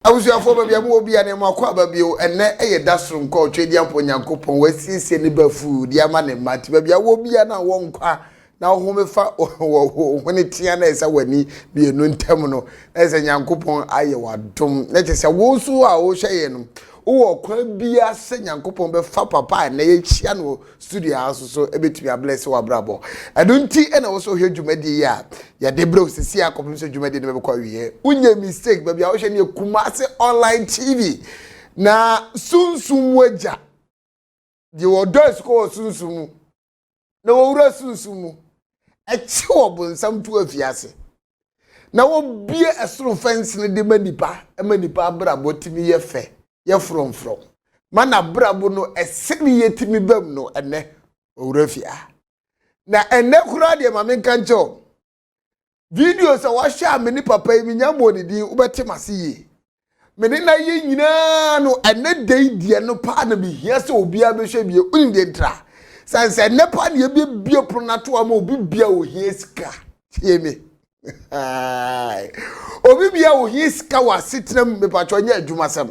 abusuafo ba bia mo obi ane mo akwa ba bio enne eye dasrum ko twedi ampo nyankopon wasiesie ne bafu dia ma ne mate ba bia wo bia na wo nkwa na wo mefa wo ne tia na esa wani bi enu ntam no esa nyankopon aye wadom na chese wo su a wo hweye no wo kwa bia se nyankopon be fa papa na ye chia no studio house so ebetumi abless wa brabo adunti ena wo so hwe dwumadi ya ya debro sisi akopim so dwumadi ne be kwa wiye unye mistake ba bia wo hwe ne Kumasi online TV na sunsum waja di wo dos ko sunsum na wo wura sunsum echi wo bonsam tu afiase na wo bie esoro fence ne de manipa brabo timi ye fe ye from mana brabo no esemi yetimi bam no ene owurafia na ene kura de ma menka ncho videos a wa sha me ni papa mi nyamo ni din ubeti masiye me ni na ye nyina no ene deidie no pa na bi hia se obi a be hwe bie unde ntra sanse ne pa ne bie pronato ama obi bia o hia sika tie me obi bia o hia sika wa sitram me pa nya adwuma sam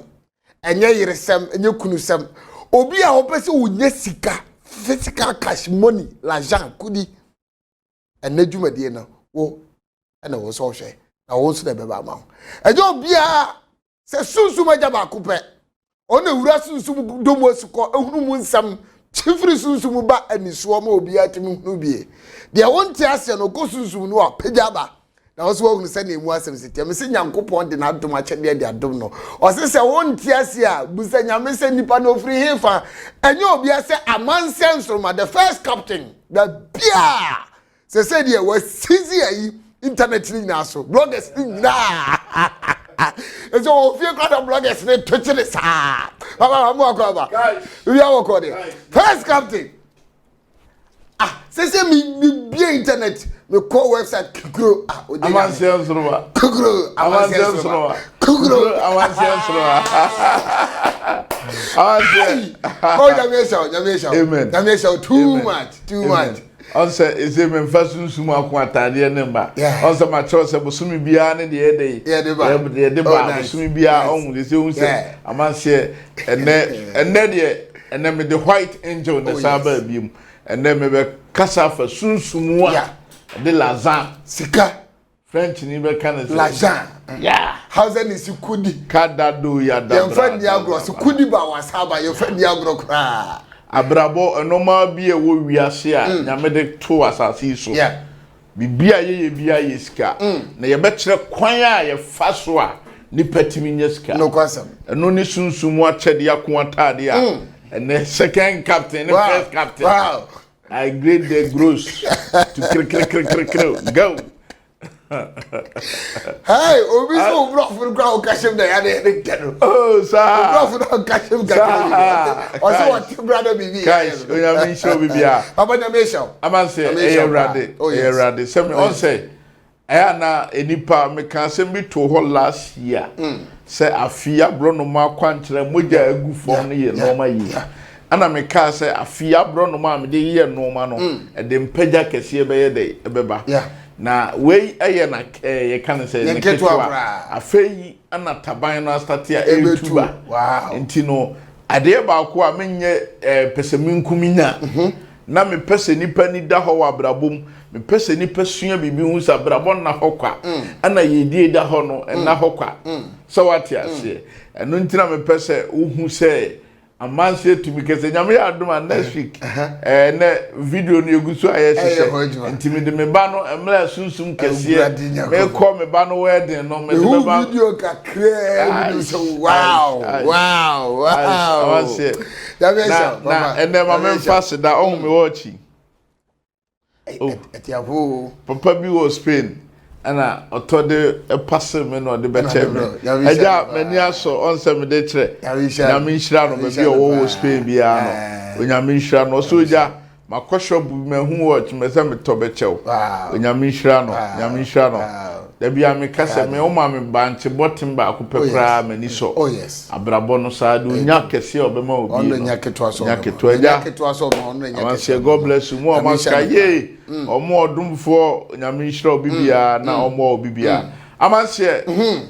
enye yiresem enye kunusem obi a hopese wonya sika physical cash money l'argent kudi ene dwumadie no wo ena wo so hwe na wo so de beba ma eje obi a se sunsun maja ba kupe ona wura sunsun domo siko ehunu mu nsam chifri sunsun ba aniso ma obi atimi hunu bie de wonte ase no ko sunsun no apagya ba na wo so wo se na emu asem sitia me se nyankopon de na adom akyede de adom no o se wonte ase a busa nyame se nipa no free hefa enye obi ase amansensorma the first captain the bia se de was sizi ayi internet ni na so bloggers ni na so if you got a bloggers ni twitch sa baba mo akwa we are recording first captain se mi bia internet me call website kugro amansensorma kugro amansensorma oh nyamesha amen nyamesha too much onse eze me fasunsu mu akwa atade ne mba onse ma cho se bosumi bia ne de de ba bosumi bia on de se unse amanse ene me the white angel ne saba biem ene me be kasa fasunsu mu a de lazan sika French ni be kana lazan hausa ni sikudi kadado ya da ye fa ni agro sikudi ba wasaba ye fa ni agro kra abrabo enoma bi e wo wiase a nyame de to asase so bibia ye bia ye sika na ye bekere kwan a ye fa so a ni patimi nya sika no kwasam eno ni sunsumu akyede akon atade a and second captain and first captain I grade the gross to go. Hey, obi so bro for ground kashim da ya de tenu. Oh, sir. Bro for kashim ka. Also what brother bibi. Guys, we are me show bibia. Papa na me show. Aman say erade. Say me on say na enipa me kan say me to ho last year. Say afia bro no ma kwankyere moja agu fom ne ye no ma yi. Ana me ka say afia bro no ma me de ye no ma no e de mpagya kese be ye de ebeba. Na we eye na ye kan say ne ketwa afei ana taban no start ya etuba enti no ade ba ko a menye peseminkuminya na me pese nipa ni da ho wa brabom me pese nipa sua bibi hu sa brabon na hokwa ana ye die da ho no na hokwa so what ya say eno ntina me pese uhu say amanse tumi kese nyame ya adoma next week na video no egusu ayesese ntimi de me ba no emla sunsum kese me call me ba no wedding no me de ba video ka create so wow awanse na ene ma me fast da on me watchi etiavu papa bi wo Spain ana otode pass me no de beche me aja mani aso onse me de kire nyame nhira no be wo Spain bia no onyame nhira no so ja makosho bu me hu watch me se me to beche onyame nhira no da bia me kase me o ma me banche botim ba ko pepra mani so abrabo no sa do nya kese obema obi ono nya ketwa so ono nya ketwa God bless you mo amaska ye omo odumfo nyame nhira obi bia na omo obi bia amanse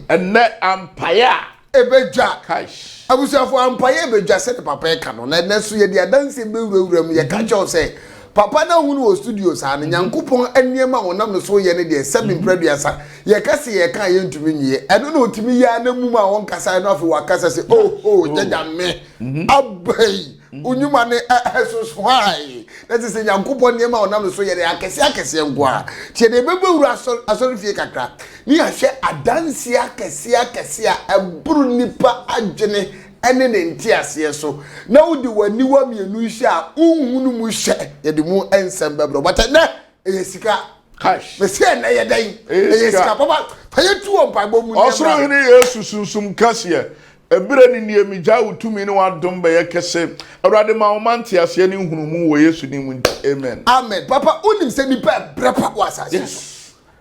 enne ampaya Ebeja. Kaish. Abusuafo ampaye ebeja se de papa e ka no. Na so ye de adanse bewurawura mu ye ka cho say papa na hunu o studio sa na Nyankopon aniema wonam no so ye ne de 7 praduasa ye ka se ye ka ye ntumi nyiye eno na otimi ya na mu ma won kasa na afi wakasa se oh jaja me abai unyuma ne esos why that is Nyankopon niema wonam no so ye de akese ngwa tie de bebewura asori fie kakra ni ahwe adanse akese a eburu nipa adwene ene ne ntiase so na wodi waniwa mienu hye a unhunu mu hye ye de mu ensem bebro but na eyesika Cash. Me say na ye dan eyesika papa fayetu on pagbo mu osoro hene Yesu sunsum kase ebere ni niemija utumi ne wadom be yekese awrade ma omanti ase ne nhunu mu wo Yesu ni mu amen papa unim se ni pa brepa wasa yes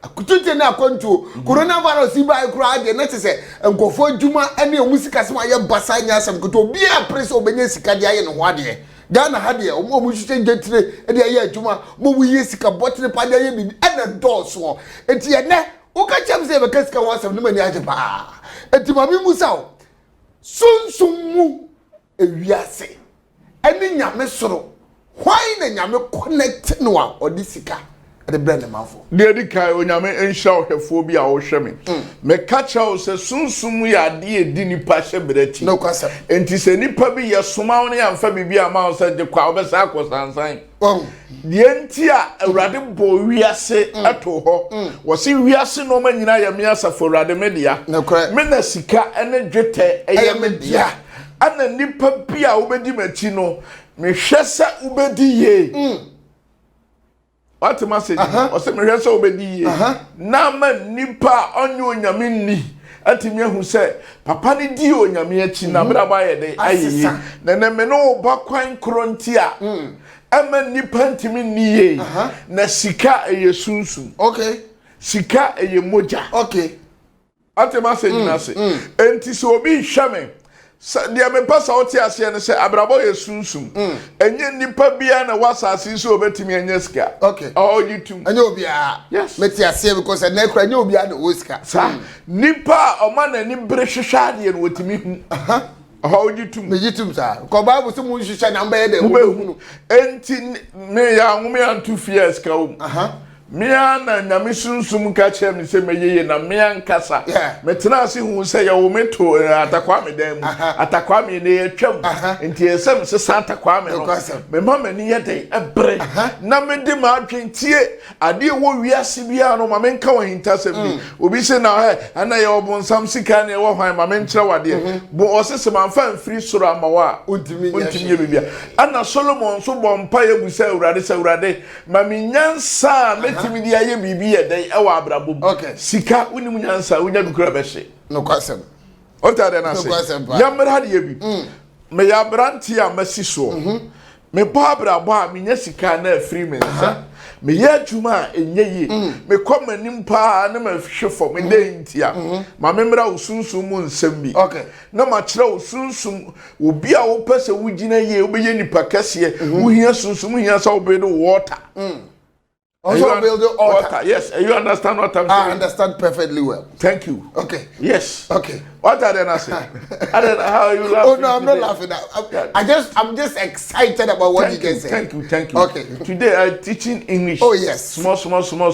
akutunte na akonto coronavirus iba ekura de na tese nkofo adwuma ene omusika se ma ye basa nya asem koto obi a press obenya sika de aye ne ho ade Ghana ha de omo hwehwe gentire de aye adwuma mo wuye sika botre pa de aye bibi ene dɔɔso enti ene wo ka chem se be kasika wasem ne mani age pa enti mami musa o sunsum mu ewiase ene nyame soro why na nyame connect no a odisika the brand mafo de di kai onyame enhya ohwefo bi a wo hwe me ka chawo se sunsum ya de edi nipa hye berati no kwasa enti se nipa bi ye soma won ya mfa bibi ama wo se de kwa obesa akosansan de enti a awrade bo wiase ato ho wo se wiase no ma nyina ya me asafo awrade media me na sika ene dwete eye media ana nipa bi a obedi machi no me hwe se obedi ye what message o se me hwese obedi ye na ma nipa onye onyame ni atimi ahu se papa ni di onyame achi na bra ba ye de ayi na me no ba kwan kronti a ama nipa ntimi ni ye na sika eye sunsun okay sika eye moja okay what message na se enti so obi hwame dia me pasa oti ase ne se abrabo ye sunsum enye nipa bia na wasase so obetimi enye sika okay oh you too enye obia yes meti ase because na ekra enye obia na osika sa nipa o ma na ni bre hwehwade no otimi hu oh you too me yitum sa ko bible se mu hwehwa na mba ye de hu enti me ya nwome antu fears ka o Mia na nyame sunsum ka chem ni se meyeye na mia nkasa metena ase hu se ya wo meto atakwa me dan mu atakwa me ne atwam enti esem se atakwa me no me mama ni yede ebre na me de ma adwentie ade wo wiase bia no ma me nka wo hintasem bi obi se na ana ye obonsam sika na wo hwan ma me nkyere wade bo osese manfa mfiri soro amawa ontimi ye bibia ana Solomon so bo mpa ye busa awurade se awurade ma me nyansa timi dia ye bibi ye dai ewa abrabom sika unim nyansa unya dukura behye no kwasem o ta de na se ya mra de ye bi me ya branti a masi so me ba abrabo a me nya sika na free me nsa me ya adwuma enye yi me komanim pa na ma hwefo me de ntia ma me mra usunsum mu nsem bi na ma kire usunsum obi a wo pese wo gina ye obeye nipa kase wo hia sunsum hia sa obedo water also build the altar. Yes, you understand what I'm saying? I understand perfectly well. Thank you. Okay. Yes. Okay. What are they not saying? I don't know how you laugh. Oh no, I'm not laughing. I'm just excited about what you can say. Thank you. Okay. Today I'm teaching English. Oh yes. Small.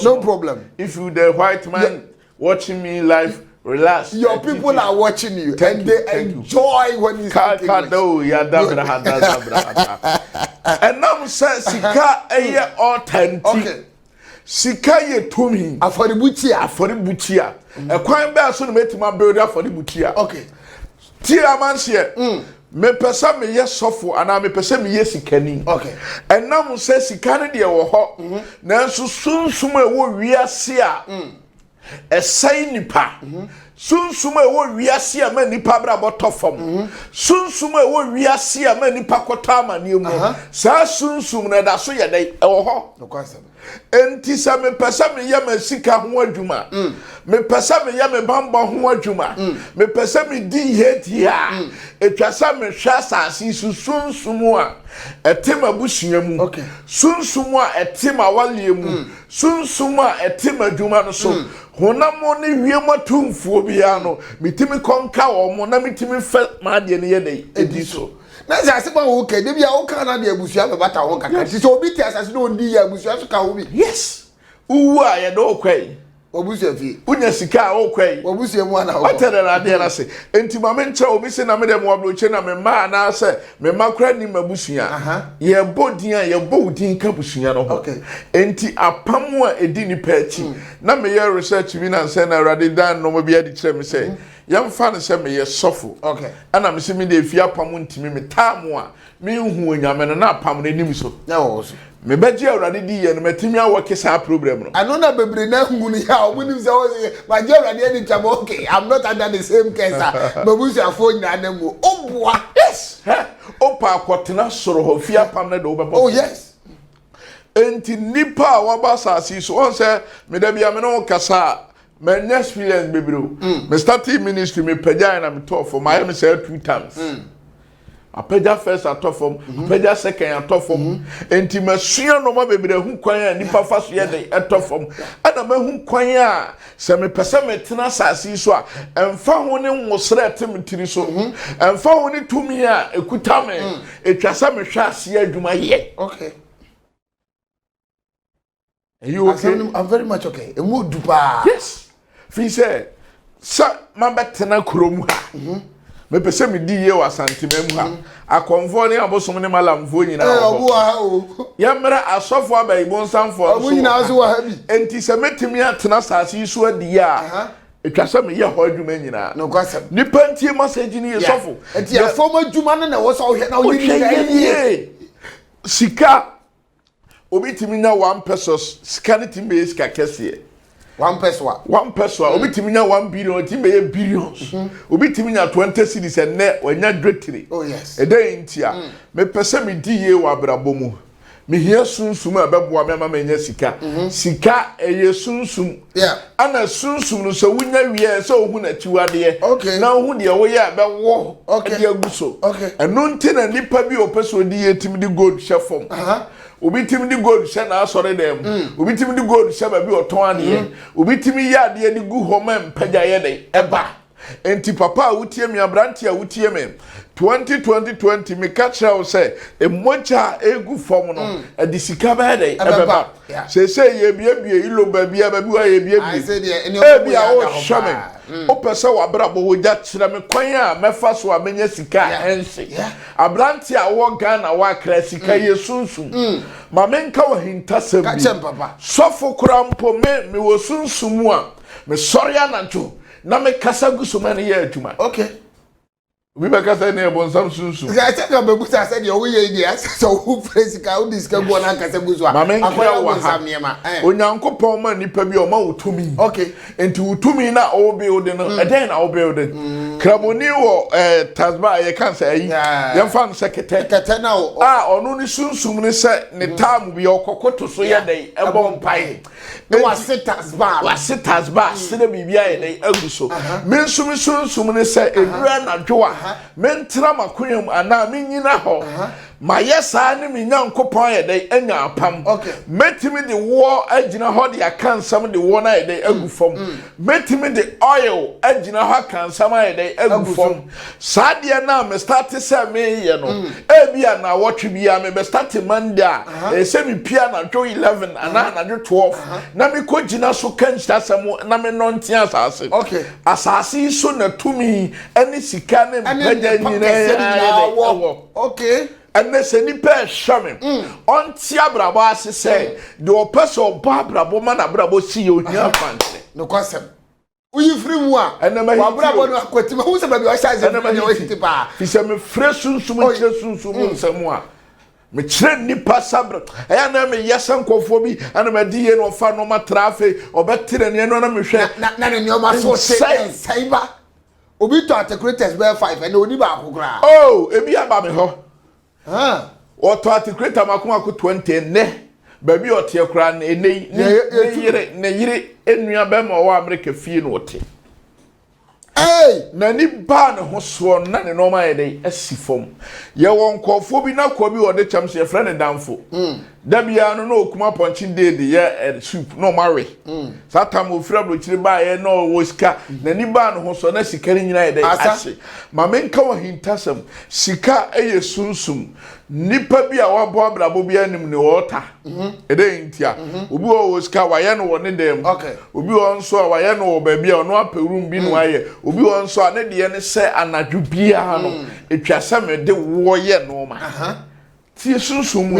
No problem. If you the white man watching me live, relax. Your people are watching you and they enjoy when you speak English. And now say sika eye authentic. Okay. Sika ye tumi afoributia ekwan be aso no metima build afoributia okay ti amanse me pesa me ye sofo ana me pesa me ye sikani okay enam se sika ne de wo ho nanso sunsum e wo wiase a esai nipa sunsum e wo wiase a ma nipa bra botofom sunsum e wo wiase a ma nipa kota amane mu sa sunsum na da so ye dai e wo ho no kwasem enti sa me pesa me ye ma sika ho adwuma me pesa me ye me bamba ho adwuma me pesa me di hetia etwasa me hwa asase sunsum a etem abusua mu sunsum a etem awalie mu sunsum a etem adwuma no so honamo ne wiema tumfuo bia no mitimi konka wo mo na mitimi fe maade ne ye dai edi so na se aseba wo ke de bia wo ka na de abusua be bata wo kaka ti so obi ti asase no ndi ya abusua so ka wo bi yes uwu a ye do kwai obusua fi unya sika wo kwai obusua mu ana wo waterera de na se enti ma me nche obi se na me de mo abroche na me ma na se me makra ni mabusua ye bodin a ye bodin ka busua no ho enti apam a edi ni pachi na me ye research bi na se na rade dan no mo bia di kire me se yamfa ne se me ye sofo ana me se me de fi apam ntimi me tamu a me hu onyame no na apam no nim so na wo so me beji awrade di ye no metimi awoke sa problem no ano na bebre na hu ni ya omunim se wo ma je awrade edi chamo okay I'm not under the same case babusia fo nyina na mu oboa yes opa akotena soro ho fi apam na de wo bebo oh yes enti nipa wa ba sasi so on se me da bia me no kasa my next experience bebro me started ministry me pagya na me talk for my me say 2 times apeja first atofom apeja second atofom enti masua no ma bebre hu kwan a nipa fa so ye de atofom ana ma hu kwan a se me pese me tena sasi so a emfa ho ne nwosre etem tiri so emfa ho ne tumi a ekuta me etwasa me hwa ase adwuma ye okay are you okay? I'm very much okay emu dupa yes fi say sa ma betena kromu ha me pese me di ye wa santimam ha akonfo ne abosom ne malamfo nyina obu ha o ya mra asofo abai bonsamfo obu nyina so wa ha bi enti se metimi atena sase so adi a etwasa me ye ho adwuma nyina no kwasem nipa ntie message ni ye sofo enti ya forma adwuma na wo so hwe na wo ni sika obi timi nya 1 pesos sika ne timi sika kese 1 peso 1 peso obi timi nya 1 billion timi ye billions obi timi nya 20 cities enne wanya dretiri oh yes ede ntia me pese me di ye wa brabomu me hia sunsum abeboa me ama nya sika sika eye sunsum ana sunsum no so wunya wie so ohu na tiwade na ohu de wo ye abewo de aguso eno ntina nipa bi opeso di ye timi di gold shefom obi timi di gold she na asore dem obi timi di gold she ba bi oton ade obi timi ya ade di gu homa mpagya ye de eba enti papa wutie mi abranti a wutie me 2020 me catch how say emoja egu form no edi sika ba de eba say ye bie ilo ba bia ba bi wa ye bie bi a o shame o pese wa brabo wo ja kire me kwan a mefa so a menya sika ense abranti a wo Ghana wa kra sika ye sunsun ma menka wa hinta sembi sofo krampo me wo sunsumu a me sori anancho na me kasa gusuma ne ye adwuma okay we be kasa ne bonsam sunsun I think I'm able to say the way you dey so who praise ka who discuss go na kasa gusua akwara wa ha onyankopon ma nipa bi o ma utumi okay enti utumi na o build no eden na o build kraboni wo tasba ye kan say yi ye fan sekete na o onu ni sunsun ni se ne tam bi okokoto so ye dey ebon pai no wasitasba sene bibia ye dey aguso mensum sunsun ni se edura na dwoa mentra makoyam ana menyina ho ma yesa ne menyankopon ye dey anya apam metimi de wo agina ho de akansam de wo na ye dey agufom metimi de oil agina ho akansam ye dey agufom saade na me start say me ye no ebia na wotwe bia me be start Monday a se me pia na dwo 11 ana na dwo 12 na me ko gina so kansta sam na me no ntia asase asase so na tumi ani sika ne mpagya nyina okay and they say nipa shame on tia brabo asese de opese oba brabo man abrabo si ye ohia fante no kwasem uyi free mu a wa brabo no akwatima hu se ba bi wa sha ze na wa tipa fi se me fresunsum kire sunsum nsemu a me kire nipa sabra aya na me yesa nkofo bi ana me di ye no fa no ma trafe obetere ne no na me hwe na ne o ma so sei ba obi to articulators be 5 and oni ba akokra oh ebi aba me ho oto articulate makoma ko 20 ne baby ote kura ne yire enua be ma wa America fie no ote Hey! Nani ba ne ho so na ne normal ye dey asifom. Ye won kofo bi na ko bi wo de cham se friend danfo. Da bia no no okuma ponchin dey de ye soup no marry. Satam ofira blochire ba ye no wo sika. Nani ba ne ho so na sika ni nyina ye dey ase. Ma menka wo hintasem sika eye sunsum. Nipa bi a wabo abrabo bi anim ne wota. Ede ntia. Obi wo sika wa ye no wo ne dem. Obi wo nso a wa ye no wo ba bi a no aperum bi no aye. Obi wo nso a ne de ne se anadwo bia no etwasa me de wo ye no ma. Ti sunsun mu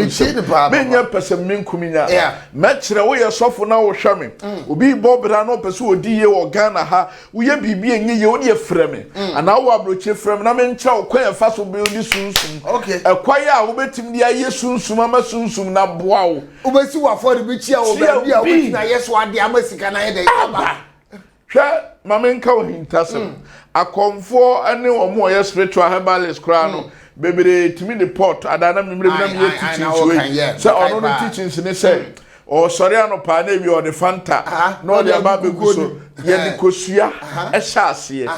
menya pesem menkuminya mekire wo ye sofo na wo hwa me obi bobra no pese odi ye wo Ghana ha wo ye bibi enye ye wo de freme ana wo abroche freme na mencha wo kwan fa so be odi sunsun ekwaye a wo betim dia ye sunsun ama sunsun na boa wo obesi wo afori bi chia wo ba bi a wo tina yeso ade amasika na ye de aba hwa mamenka wo hintasem akomfo ane wo mo ye spiritual herbalist kra no bebere timi the pot adana memre na me teaching so ono no teachings ni say o sori anopa na bi o de fanta no de aba be guso ye di kosua e shaase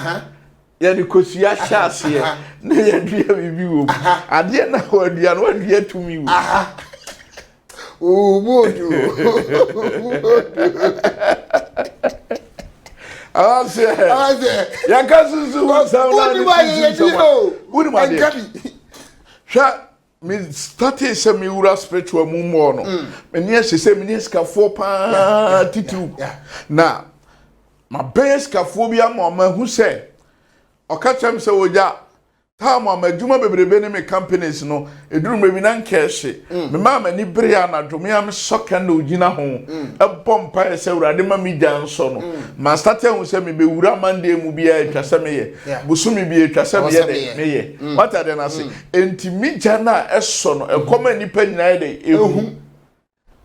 ye di kosua shaase na ye dua bibi wo ade na wadua no wadua tumi wo o modu Ase ya kasusu wa sauna ni wudi ma de sha me started se me ura spiritual mumo no me ne se me ne skafo pa titu na ma base skafo bi ama ma hu se okachem se woja ta ma madwuma bebrebe ne me companies no eduru me bi na nkehye me ma ma ni bere anadwo me am soka na ogina ho ebompa se urade ma mi dan so no ma start hu se me be wura mande mu bia etwase me ye busumi bi etwase me ye de me ye what are na say enti mi jana eso no ekoma nipa nyina de ehu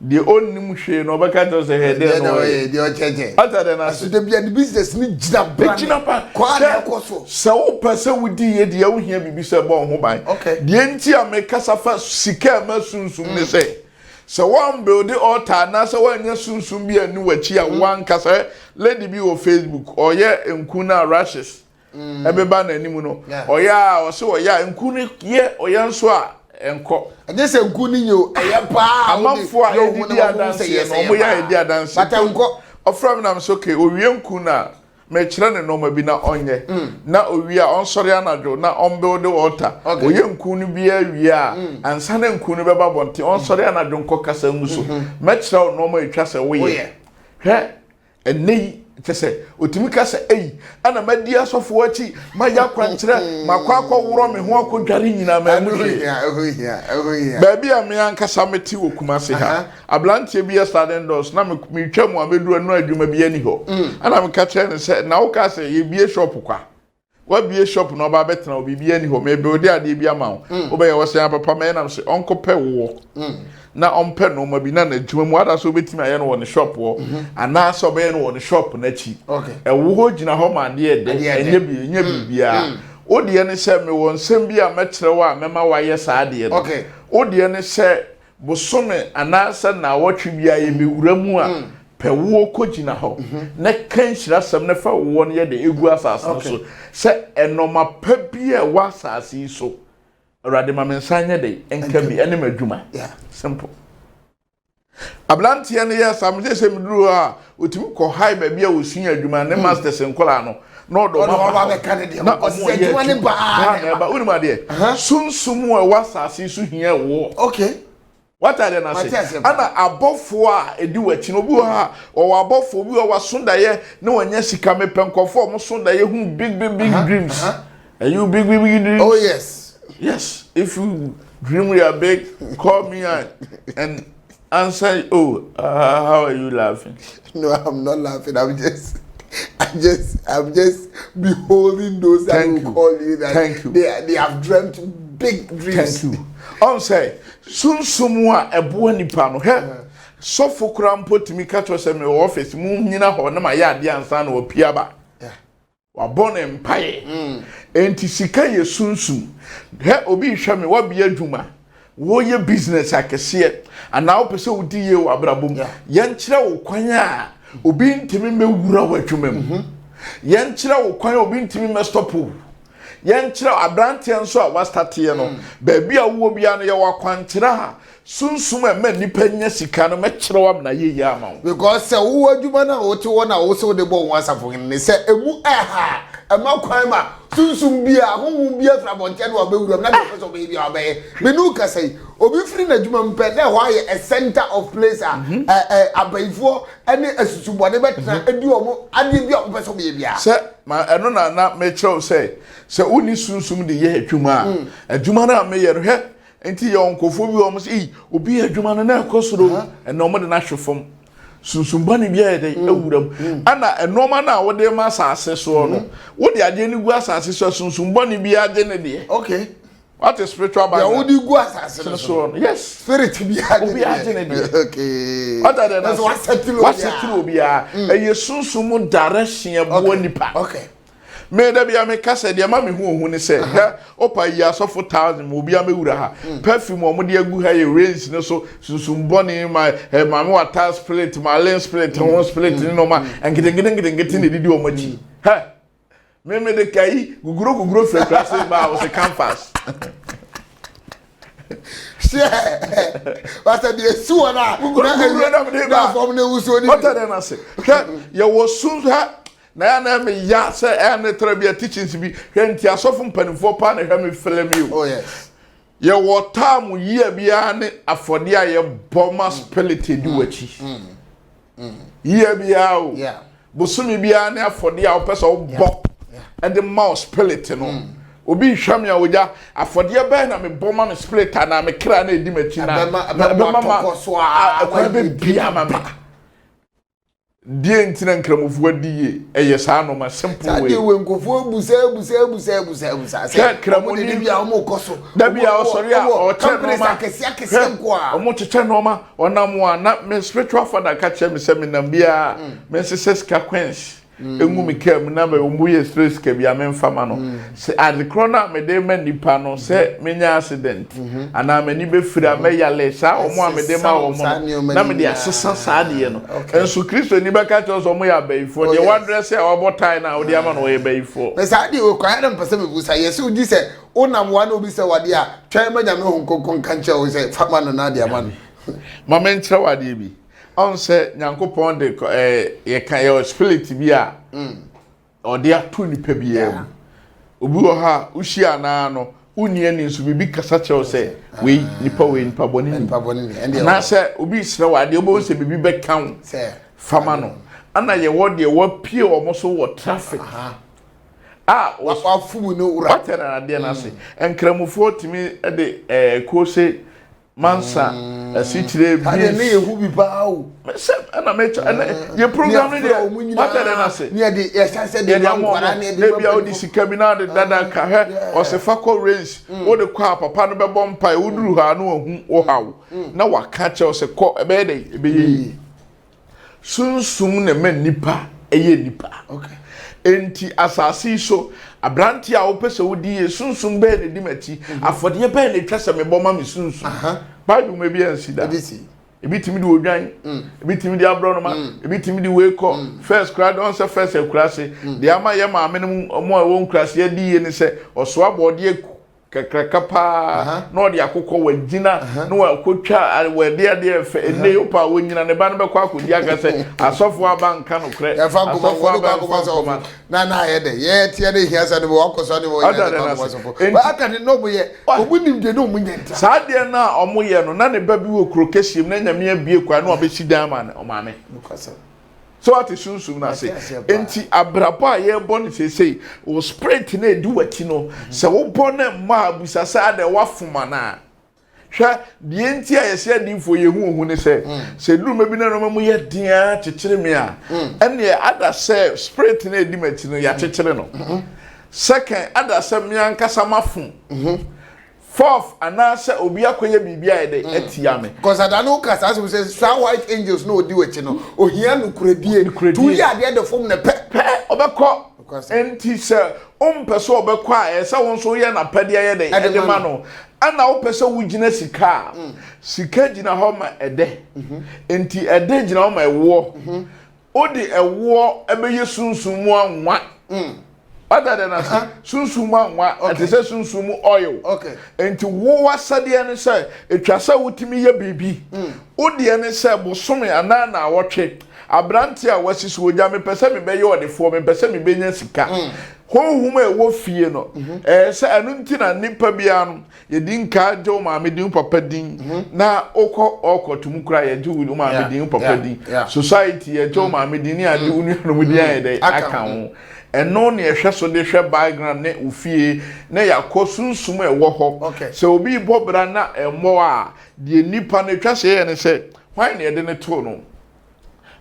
the only muhwe no beka to say he de no de o cheche atade na so de bia the business ni gina brand kwa na koso se wo pese wudi ye de wo hia bibi se bo ho ban de enti a me kasa fa sika ma sunsum ne se one build the altar na se wanya sunsum bia ni wachi a wan kasa lady bi o Facebook oye nkuna rashes ebeba na animu no oya o se oya nkuni ye oya nso a enko ade se nku ni yo eye pa amafo a edi adanse no mo ya edi adanse bata nko ofra me na so ke owie nku na me kire ne no ma bi na onye na owie a onsori anadwo na onbuild altar oye nku ni bi awie a ansa na nku ni beba bonte onsori anadwo nko kasa muso me kire no ma etwa se wo ye hwe enei tese otimi kasa ana madi asofo achi maya kwankire makwakwa woro me ho akodware nyina ma mu baabi a me ankasa meti wokumase ha ablantie bi starting doors na me twam abedu anu adwuma bi ani ho ana me ka kire ne se na wo ka se ye bie shop kwa wa bie shop no ba betena obi bi ani ho me be odi ade bi ama wo be ye wo se papa me na se onko pe wo na ompe no ma bi na adwuma mu ada so betimi aye no won shop wo ana so be no won shop na chi e wo gina ho ma de enya bibia o de ne se me won sem bi a mekere wa mema wa ye sa de no o de ne se bosome ana se na wotwe bia ye be wuramu a pe wo ko gina ho na kan hira sam na fa wo ne ye de egu asase so se enoma pa bi a wa asase so Rade mamensanya de enka bi ene madwuma simple ablantie ne yes am se miduru a otimi ko high ba bia osun adwuma ne masters nkola no no do ma be kan de ko se adwuma ne ba uni ma de sunsumu e wasase su hia wo what are na say ana abofo a edi wachi no bi ha o abofo bi o wasunda ye ne wanya sika me penkofo mo sunda ye hu big dreams are you big dreams oh yes, if you dream you are big, call me and answer. Oh, how are you laughing? No, I'm not laughing. I'm just beholding those that will call you that. Thank you. They have dreamt big dreams. Thank you. On say, soon somewhere a boy nipano. Hey, so for crampo to me catch us in my office. Moon, you know, how na my yard, and son or piaba. Wa bon empire enti sika ye sunsum he obi hwe me wa bia dwuma wo ye business akese ana wo pese wodi ye wo abrabom ye nkire wo kwan a obi ntimi mewura wa dwuma mu yen kire wo kwan obi ntimi me stop yen kire abrante nso a wa start ye no ba bia wo bia no ye wa kwan kire ha sunsum ma nipa nya sika no me kire wa na ye ya ma because se wo adwuma na wo te wo na wo se wo de bo won asafo ne se emu ha ema kwan ma sunsum bia honhum bia fra bonte na obewuram na de so be bia obe me nu ka sei obi firi na adwuma mpe na ho aye a center of place abaifo ene asusubode betra edi omo ade bia obo so be bia se ma eno na me kire se uni sunsum de ye adwuma adwuma na me ye hwe enti ye onkofo bi omo se obi adwuma na ekosoro ena omo de na hwefom sunsumba ni bia de awuram ana enoma na wo de ma asase so no wo de ade ni gu asase so sunsumba ni bia de ne de okay what is spiritual Bible ya wo di gu asase so yes spirit bia de ne de okay what are the what settle bia e sunsum direction abo nipa okay me da bia me kasa de ma me hu ni se ha opa yi asofo 1000 mo bia me wura ha perfume o mo de agu ha ye range ne so sunsum boni ma ma me water split ma lens split one split ni no ma ngidengidengidengeti ne didi o maji ha me de kai guguro fra class ba o se canvas what's the su na na form ne uso ni what are na se ye wo sun ha na ya na me ya se na trabia teachings bi hwenti asofo mpanifo pa na hwa me filem oh yes ye wotam yie bia ne afode aye boma spirit di wachi yie bia o yeah bosumi bia ne afode a opese wo bo and the mouse spirit no obi hwam ya oja afode be na me boma me spirit na me kra na edi machi na be mama so a be bia mama die ntina nkramofu adiye eye saa no ma simple way ade we nkofo busa se kramoni ni bia o mo koso da bia o sori a o che no ma kese nko a o mo che no ma onam a na me spiritual father ka che me se me nam bia me se ska quench engu mi kam na me omu ye stress ka bia me mfama no se ade krona me de ma nipa no se menya accident ana me ni be fira me yale sa omu a me de ma omu na me de asesa sa de no enso Kristo ni be ka che so omu ya baifo de one dress e obotai na odi ama no ye baifo me sa de o kwa na mpese me busa ye se udi se onam wa na obi se wade a twa ma nya me honkon kan che o se fama no na de ama no ma me ntre wade bi on se nyankopon de ye kan ye spirit bi a ode ato nipa bi ya obi wo ha ushia na no uni ani nso bibi kasa che o se we nipa boni na se obi sire wade obo se bibi be kan se fama no ana ye wo de wo pie o mo so wo traffic wa fumu no ura watera na de na se enkramufo timi de ko se mansa asitire bi ade ne yehu bi ba o se ana mecho ye program ne de watera na se ne de ye sanse de mankwara ne de bia odi sika bi na de dada ka he o se fako range o de kwa papa no be bompa e wuduru ha no ohu o hawo na waka che o se ko ebe de ebe yi sunsum ne man nipa eye nipa okay enti asasi so abranti a opese wodi ye sunsum be ne dimachi afode be ne twase me boma me sunsum bible me bia nsida ebi timi di odwan ebi timi di abronoma ebi timi di weko first crowd on se first ekurase de ama ye ma amenum mo a won kurase ye di ye ne se oso abode kakrakapa no de akokọ wagina no akotwa wade ade efe ene opa wonyina ne ba no be kwa akodi aga se asofo abanka no kre asofo abanka na ye de ye tie de hia sa de wakoso de wo ye ba aka ne no bo ye obunim de no munyenta sa de na omo ye no na ne ba bi wo kro kesiem na nyame abie kwa na obesi dan ma o ma me so what is sunsum na say enti abrabo a ye bo ne sesei o spirit na edu wati no se wo bo na ma abusa sa de wafoma na hwa de enti a ye se adinfo ye hu ne se duru ma bi na no mu ye dia chechire me a ene ada se spirit na edi mati no ya chechire no second ada se me ankasa mafum fourth anase obi akoye bibia ede etia me because adano kasa so say star white angels no odi wechi no ohia no kuradie tu ya de form ne pe obekọ enti se ompese obekọ a ese won so ye na pede ye de ede ma no ana opese wugina sika sika gina ho ma ede enti ede gina ho ma ewo odi ewo ebeye sunsumu anwa other than as sunsumu anwa ate say sunsumu oil enti wo wasade ne say etwasa wutimi ye bibi odi ne say bosome ana na awotwe abrante a wasisi wogya me pese me beye odefo me pese me benya sika honhum e wo fie no se anu nti na nipa bia no ye din ka je o ma me din papa din na okotum kura ye je wo ma me din papa din society ye je o ma me din ni ade unu no mu din ye aka ho eno ne ehwe so de hwe background ne ofie na yakosunsum e wo ho se obi bobra na emo a de nipa na twa se ye ne se hwan ne de ne to no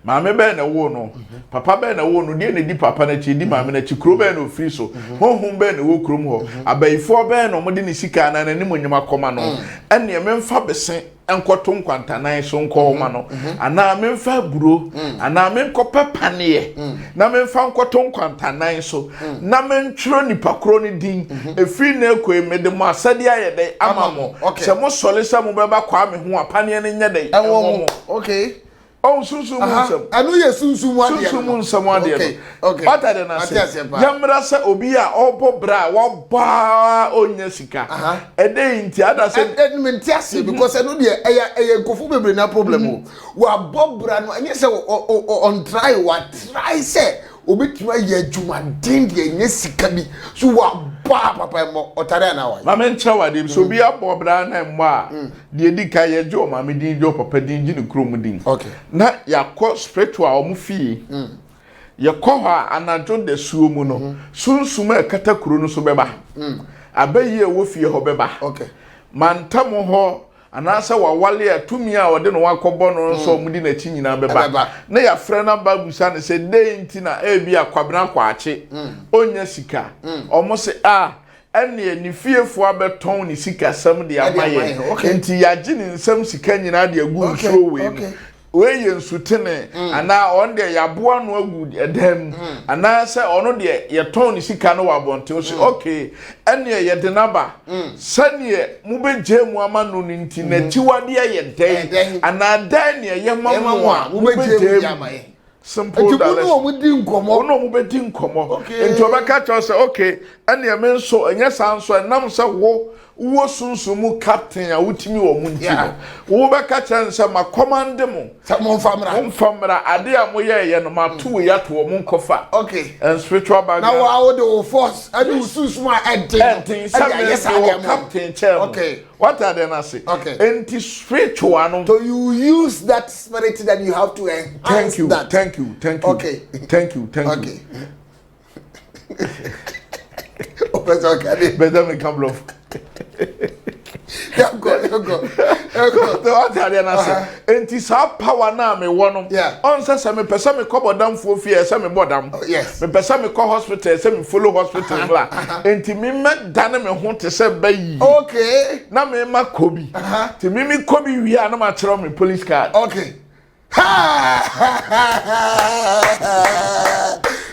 maame be na wo no papa be na wo no de di papa na chi di maame na chi kro be na ofiri so honhum be na wo krom ho abaifo be na mo de ne sika na nanim onyima koma no ene memfa besen enkoto nkwantanan so nkoma no ana memfa buro ana menkopa panie na memfa nkoto nkwantanan so na mentwro nipa kro ni din efiri na ekwe mede mo asade ayede amamo se mo sole se mo be ba kwa me ho apanie ne nyede enwo okay oh sunsumu nsam anu ye sunsumu ade sunsumu nsam ade okay what are na say yamra se obi a obo bra wo ba onya sika ede nti ada se menti ase because enu de eye kofu bebre na problem wo bobra no anye se on try say obitima ye adwuma den de nye sika bi so wo ba papa mo otare na wa ma men tra wade so bi abobra na mo a de edika ye jo ma me din jo papa din gi ne krom din okay na yakọ spiritual omu fie yakọ ha anajo de suo mu no sunsuma ekata kuro no so beba abayi e wo fie ho beba okay mantamo ho anasa wawale atumi a ode no wakọbọ no so omudi na chi nyina beba na ya frɛ na babusa ne se de nti na ebi akwabena kwaache onya sika omo se ene ni fiefo abeton ni sika sam de amaye nti ya gi ni nsam sika nyina de agu nso we ye nsutene ana on de yaboa no agu edem ana se ono de ye ton ni sika no wabonte o se okay ene ye de naba sane mu beje mu amanu ni nti na tiwade ye den ana dan ne ye mamu a mu beje mu amaye simple that no mu di nkomo no mu be di nkomo enti obeka cho se okay ene me nso enye sanso enam se wo sunsumu captain a wutimi wo mu nti wo beka chanse ma command mu sa mo famra ade a mo ye no ma to ya to mo nkofa okay and spiritual background now how the force and sunsumu ending yes captain chair okay what are they na say okay enti spiritual no so you use that spirit that you have to enhance that thank you okay thank you okay better me come bluff go. What are they na say enti sa power na me wo no on say me pesa me ko bodam fo fie say me bodam yes me pesa me ko hospital say me follow hospital bla enti me dane me ho te say bayi okay na me ma kobi ti me kobi wi a na ma kire me police card okay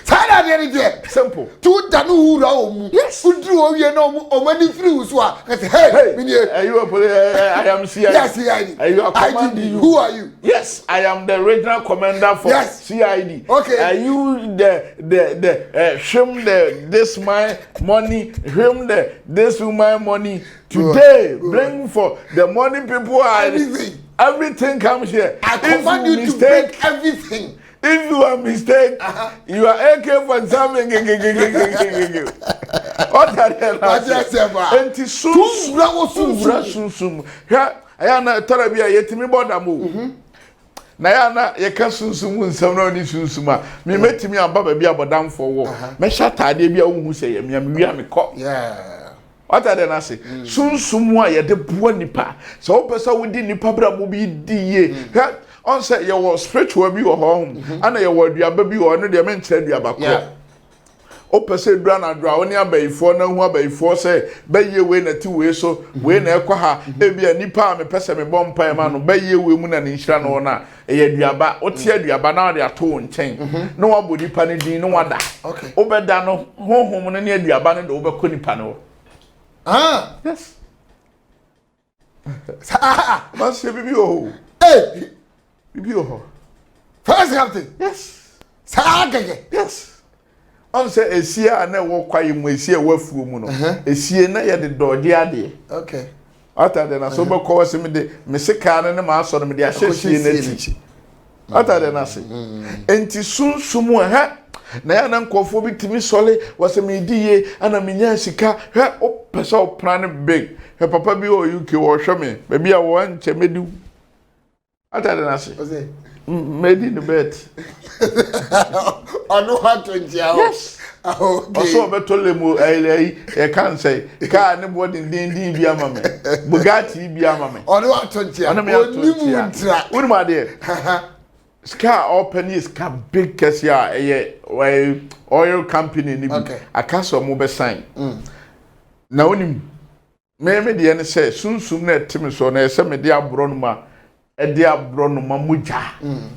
Sada de simple. Tu danu ura omu. Yes. Udru owie na omu mani free so a. Hey, are you a police? I am CID. Yes, CID. Are you a commander? Who are you? Yes, I am the regional commander for CID. Okay. Are you the him this my money, him this my money today? Bring for the money people are everything comes here. I command you to break everything. If you are mistake, you are AK-47. What are they? Enti sunsum. Ya ayana tarabia yetimi bodamu. Na yana yeka sunsum nsam na oni sunsuma. Me metimi aba ba bia bodam for wo. Me shatade bia wo hu se yamia me wia me ko. Yeah. What are they na say? Sunsumu a yede buo nipa. So wo pesa wo di nipa bra mo bi di ye. On say you was spiritual be your home and you were duaba bi or no de men tell duaba ko o pese dura na dura oni abaifo na hu abaifo say be ye we na ti we so we na ekwa ha e bia nipa me pese me bom pa ma no be ye we mu na ni nhira no na e ye duaba o tie duaba na de ato nchen no wa bo nipa ne din no wada okay o be da no honhom no ne duaba ne de o be ko nipa no yes ma se bibi o hey bibi o first captain yes Sagage. Yes. On say esia na wo kwaye mu esia wafuo mu no. Esie na ye de doje ade. Okay. Ata de na so be ko se me de me sika ne ma so no me de ahye sie na ti. Ata de na se. Enti sunsumu ha na ya na nkofo bi timi sole wase me diye ana me nya sika ha o pesa o plan big. He papa bi o UK wo hwe me. Ba bi a wo anche medu. Ata de na se. Made in the bed. I know how to enjoy. Yes. Okay. Also, betolemu I can't say. Car ne body din bi ama me. Bugatti bi ama me. I know how to enjoy. What my dear? Scar open is car big casia oil company ni bi. Akaso mo be sign. Na onim me de ne say sunsum na timi so na se me de abro no ma edi abro no ma muja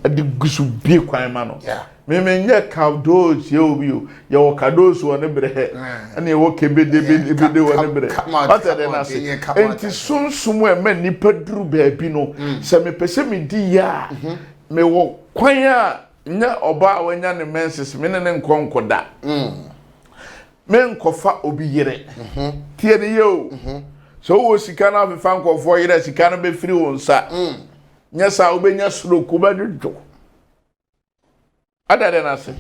edi gusu bi kwan ma no me nye kados ye obi o ye wo kados wo ne bre na ye wo kebede bede wo ne bre ata de na se enti sunsum e ma nipa duru ba bi no se me pese me di ya me wo kwan a nya oba wanya ne menses me ne nkonkoda me nkofa obi yire tie ne ye o so wo sika na afa nkofo yire sika no be firi wo nsa nyasa obenya stroke obadodo adade na se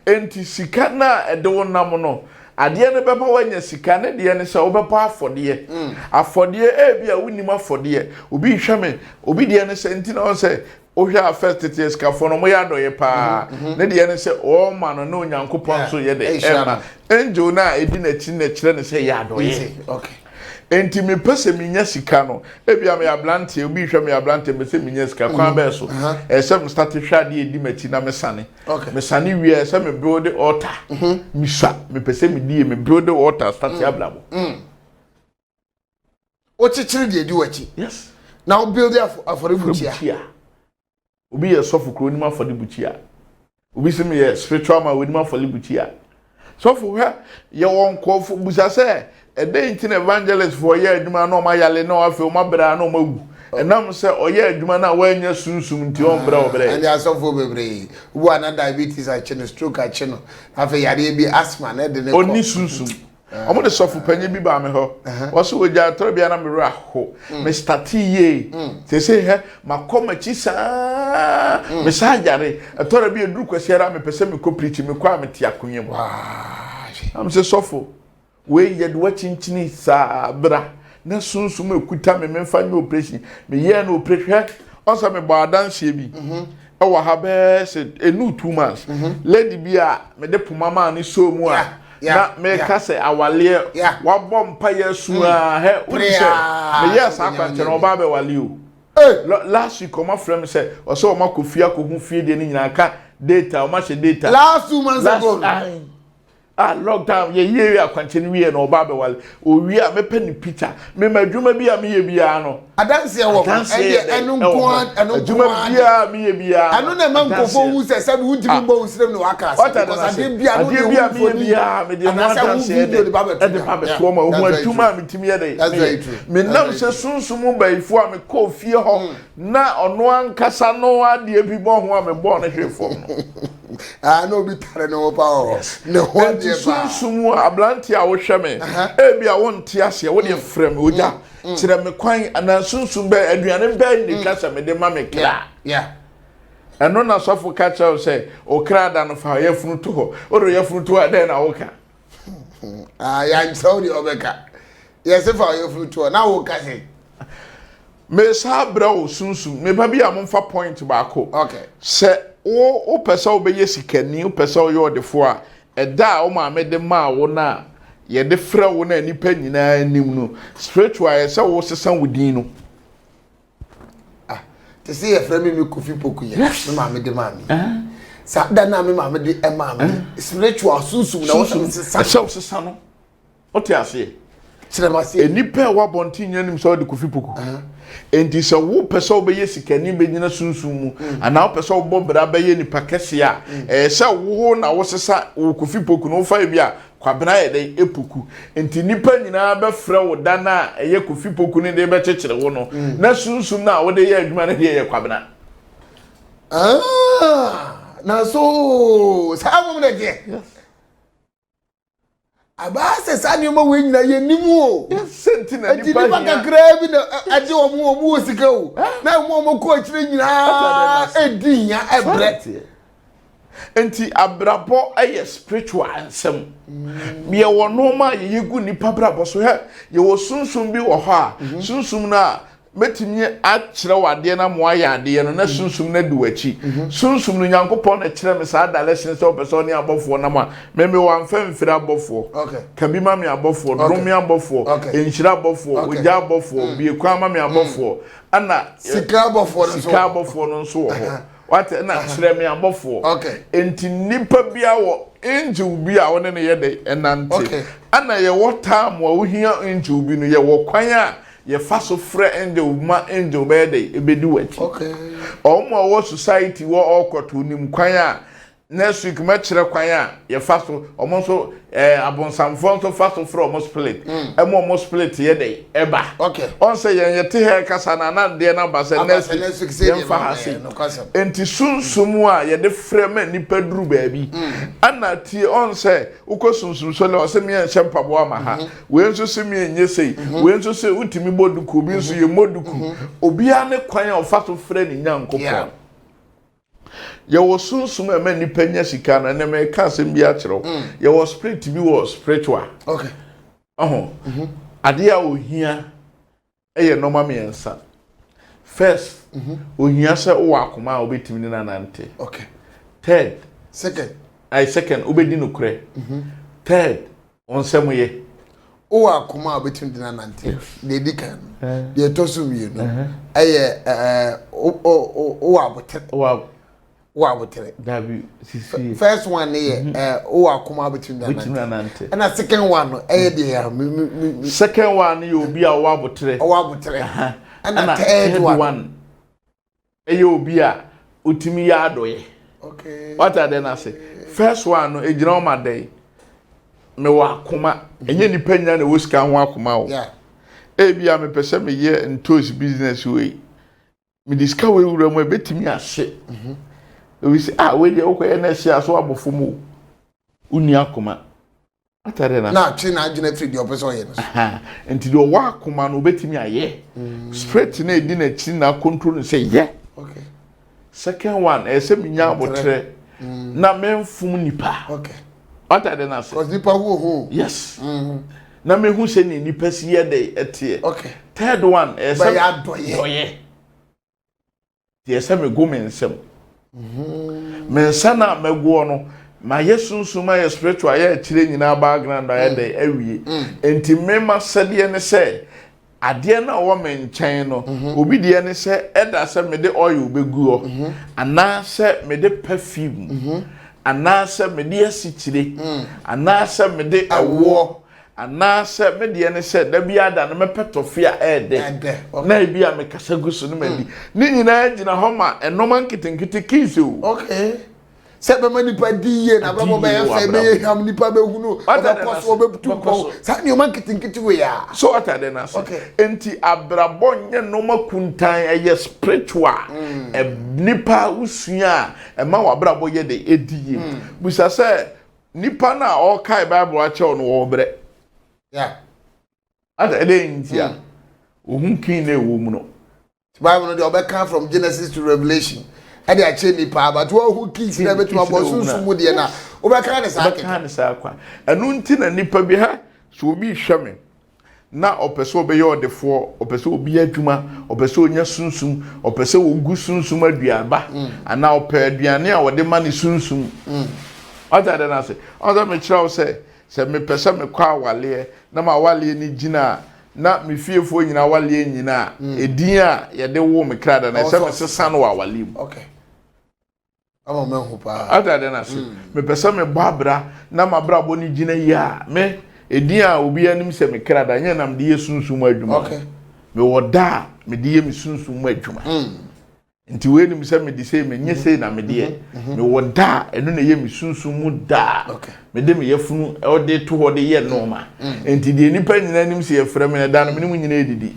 enti sika na ede wonam no ade ne beba wanya sika ne de ne se obepa afode afode bia wonim afode obi hwame obi de ne se enti na on se ohwa first tete sika fo no mo ya doye pa ne de ne se o ma no na onyankopon so ye de ema enjo na edi na chi na kire ne se ya doye okay. Enti me pese minya sika no ebia me ablante obi hwe me ablante me se minya sika kwa be so se me start hwade edi machi na me sane me sane wie se me build altar me sha me pese me die me build altar start ablabo o chichiri de edi wachi yes now build aforibuchia obi ye sofu kro ni ma aforibuchia obi se me ye spiritual ma we ni ma aforibuchia sofu hwa ye won kofu busa se ede intin evangelist for ye adwuma na o ma yale na afi o ma bra na o ma wu enam se oye adwuma na wanya sunsum nti on bra obra and ya so for bebre wo ana diabetes a cheno stroke a cheno afi yare bi asthma na de ne oni sunsum omo de sofu panye bi ba me ho wo so oja toro bia na me ra ho me start ye te se he makoma chi sa me sa jare toro bi eduru kwasiara me pese me ko preach me kwa me ti akonye mo am se sofu we yed wachinchini sa bra na sunsum ekuta me memfa nye operation me ye na operation onso me ba danse bi e wa ha be se enu 2 months lady bi a me de pomama ni so mu a na me ka se awale wa bom pa yesu a he unse me yes akwanche no ba be wale o last week o ma frame say o so o ma kofia ko hu fie de ni nyina ka data o ma she data last 2 months ago lockdown ye akwanche ni wie na oba be wale o wi a me pani picture me madwuma bi a me ye bia no adanse wo enu nko adwuma bia me ye bia anu na man kofo hu se sabe hu timi bo usrem no waka because ade bia no me bia me de no adanse e de ba be to ma o hu adwuma me timi ye de me nam se sunsum baifo a me ko fie ho na ono ankasa no ade bi bo ho a me bo na hwefo no no bi tare no pa o ne ho de ba sunsum ablanti a wo hwe me e bia wo nte ase wo de frem oja kire me kwan ana sunsum be aduane be ni kasa me de ma me kra eno na sofo ka cha say o kra da no fa ye funu to ho o ro ye funu to da na wo ka ya nsaudi obeka ye se fa ye funu to na wo ka se me sa bra o sunsum me ba bia mo fa point ba ko okay se o pesa o be ye sikani o pesa o ye odefo a eda o ma me de ma wo na ye de fra wo na nipa nyina anim no spiritual ye se wo sesan wudin no te se ye fra me kofi poku ye me ma me de ma mi sa da na me ma me de e ma mi spiritual sunsum na wo sesan no o te ase sire ma se nipa wa bontin nyanim so de kofi poku enti se wo pesa wo be ye sikani be nyina sunsum mu ana wo pesa wo bobra be ye nipa kese a se wo na wo sesa wo kofi poku no fa bi a kwabena ye de epuku enti nipa nyina be fra wo da na ye kofi poku ne de be chechire wo no na sunsum na wo de ye adwuma ne de ye kwabena na so sa mo na je abase sa ni mo we nyina ye nimu o sentina ni pa kakra bi na ade omo sika o na mo ko akire nyina edi ya ebre enti abrabo eye spiritual ansem me wono ma ye gu nipa brabo so he ye wo sunsun bi wo ha sunsun na metimi akire wade na mo ayade no na sunsun na duwachi sunsun no nyankopon na kire me sa daleshin so person ni abofo na ma me wan famfira abofo kabi ma me abofo domi abofo enhira abofo oja abofo bi kwa ma me abofo ana sika abofo no so wo ho what na kire me abofo enti nipa bia wo angel bia wo ne yede enante ana ye wota mo wo hia angel bi no ye wo kwan a ye faso frɛ angel ma angel bɛde ebedi wati omo wo society wo okoto nim kwan a next week ma kyerɛ kwan a ye faso omo so abonsamfo so faso frɛ omo split omo split ye de eba on say ye te he kasa na de na ba say next week ye fa hase enti sunsum a ye de frɛ ma nipa duru baabi ana tie on say ukosunsum so le o say me enhyempabo ama ha we nso se me enye sei we nso se utimi boduku bi nso ye moduku obi a ne kwan a faso frɛ ni nyankopɔn ye wo sunsum ema nipa nya sika na me ka asem bi a kyerɛw ye wo spirit bi wo spiritual ade a ohia eye normal miensa first ohia se wo akoma a obetimi ni nanante third second obedi no kure third onsem ye wo akoma a obetimi ni nanante de dikan de tosum ye no eye wo abotre wabutere dabi sisi first one here o akoma between nanante and a second one no dey second one you obi a wabutere and a third one obi a utimi ya adoye what are they na say first one no ejina o madai me wa akoma enye nipa nya na wosika ho akoma o ebi a me pese me ye ntos business we me diska we wura mo betimi ahye we say we dey okoye na hia so abofo mu uni akoma atare na chi na agina free the opeso ye no enti do wa akoma no betimi aye straight na edi na chi na control say ye second one say minya abotre na memfum nipa atare na say cause nipa wo yes na me hu say ni nipa si ye dey etie third one say ya doye say me go mensem mensana megwo no ma yesunsuma ye spiritual ye kire nyina background aye dey awie enti mema sede ne se ade na wo menchen no obi de ne se eda se me de oil begu ana se me de perfume ana se me de asikire ana se me de awo ana se me de ne se da bia da no mepetofia ede na bia me kasagusu no madi ni nyina gina homa enoma nkitenkite kiso se be mani pa diye na babo be fa be ham nipa be hunu ba poso be putu ko sa ni o man nkitenkite we ya so atade na so enti abrabo nye noma kuntan eye spiritual nipa usua e ma wa abrabo ye de ediye busa se nipa na o kai bible a che no wo bre ata edentia ohun kin na ewo mu no Bible no dey obeka from Genesis to Revelation e dey ache nipa but wo who kin na betu abosunsun mu de na obeka ne sa kwa enu nti na nipa bi ha so obi hweme na opeso be ye odefo opeso obi adwuma opeso onya sunsun opeso ogu sunsun aduaba ana opa aduane a wode ma ne sunsun ata de na se oda me kirawo se me pese me kwa awale na ma awale ni gina na me fiefo nyina awale nyina edin a ye de wo me krada na se me sesa no awale mu ama me hu pa ata de na se me pese me babra na ma brabo ni gina ya me edin a obi anim se me krada nya nam de yesunsun mu adwuma me woda me de ye me sunsun mu adwuma nti we nim se me di say me nye say na me de me wo da eno na ye me sunsun mu da me de me yefunu e o de to ho de ye normal nti de nipa nyina nim se ye frɛ me na da no me nim nyina edidi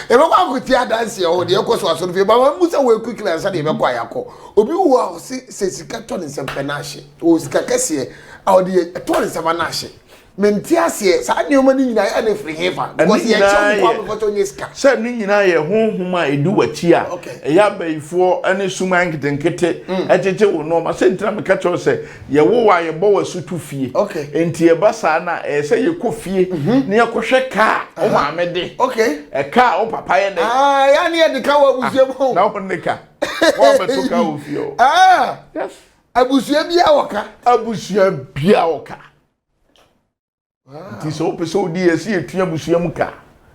e ba kwa kuti adanse o de ekoso aso fe ba mu se we quickly ansa de be kwa yakọ obi wo a se sika to ne sempe na ahye o sika kese a o de to ne sempe na ahye mentiasie sa ne o mani nyina ya na free hefa because ye che kwa me foto nyeska se ni nyina ye honhoma edu wachi a ya baifo ane suma nketenkete echeche wo no ma se ntra me ka cho se ye wo wa ye bo wasu tu fie enti e ba sa na se ye ko fie ne ye ko hwe ka o ma me de e ka o papa ye de ya ne ye de ka wa busuam na o ne ka o me to ka o fie o yes abusua bia woka nti so pese odi esi etua busuam ka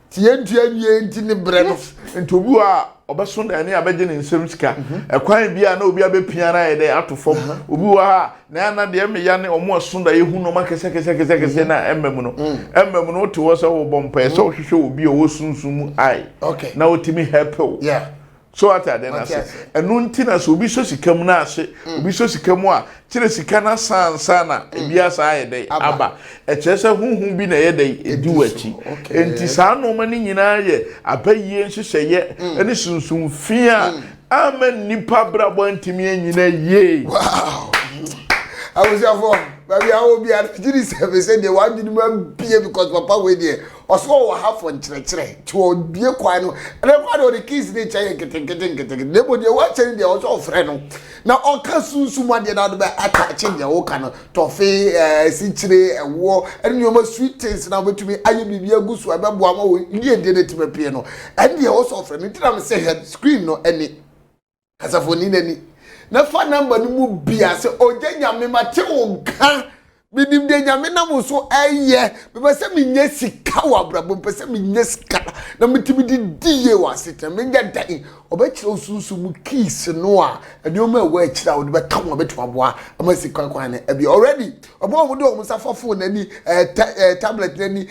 tie ntua wie nti ne bre no nti obi a obeso na ne abeje ne nsem sika ekwan bia na obi abepia na ye de atofom obi wa ha na na de me ya ne omo asunda ye hu no makese na emmem no to wo so wo bompa so hwehwe obi o wo sunsum ai na otimi help yeah so ata de na se enu nti na so obi so sikam na ase obi so sikam a kire sika na sansa na ebia sa ayede aba echese hunhun bi na yede edi wachi enti sa no mani nyina ye abayie nhyehyeye ene sunsun fia amen nipa brabo ntimi nyina ye wow I was there for baby I will be at 37 they want you to be because papa we there also we have for chere to be kwa no and then the kids dey cheye keten nobody watch any dey also friend no na oka sunsun ade na do be attach dey wo ka no tofe si chire ewo and you ma sweet things na betumi aye bibia gusu abeboa ma wo die dey na timapie no and dey also friend nti na me say head screen no any kasafoni nani na fa number ni mu bia se oje nyame mate wo ka bidim de nyame na mo so eye be se me nya sika wa brabo be se me nya sika na metimi di die wa sita me nya dan obekire osunsu mu keys no a ade o ma wa akira wo de be ka mo beto aboa ama sika kwan na e already obo mo de o musa phone nani tablet nani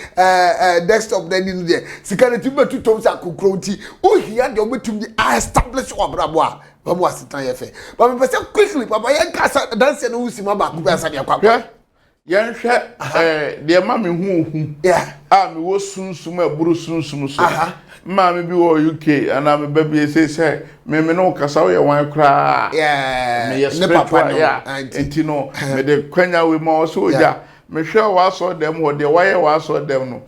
desktop nani no de sika na tiba tutom sa kokro nti o hia de o betumi establish wa brabo a Babu asitan yefe. But me say quickly papa yen kasa dance no usi ma ba ku asa de kwakwa. Yen hwe de ma me hu. Yeah. Me wo sunsum aburu sunsum so. Ma me bi wo UK ana me ba bi say me no kasa wo ye wan kra. Yeah. Me ye papa no. Enti no me de kwanya we ma so oja. Me hwe wa so dem ho de wa ye wa so dem no.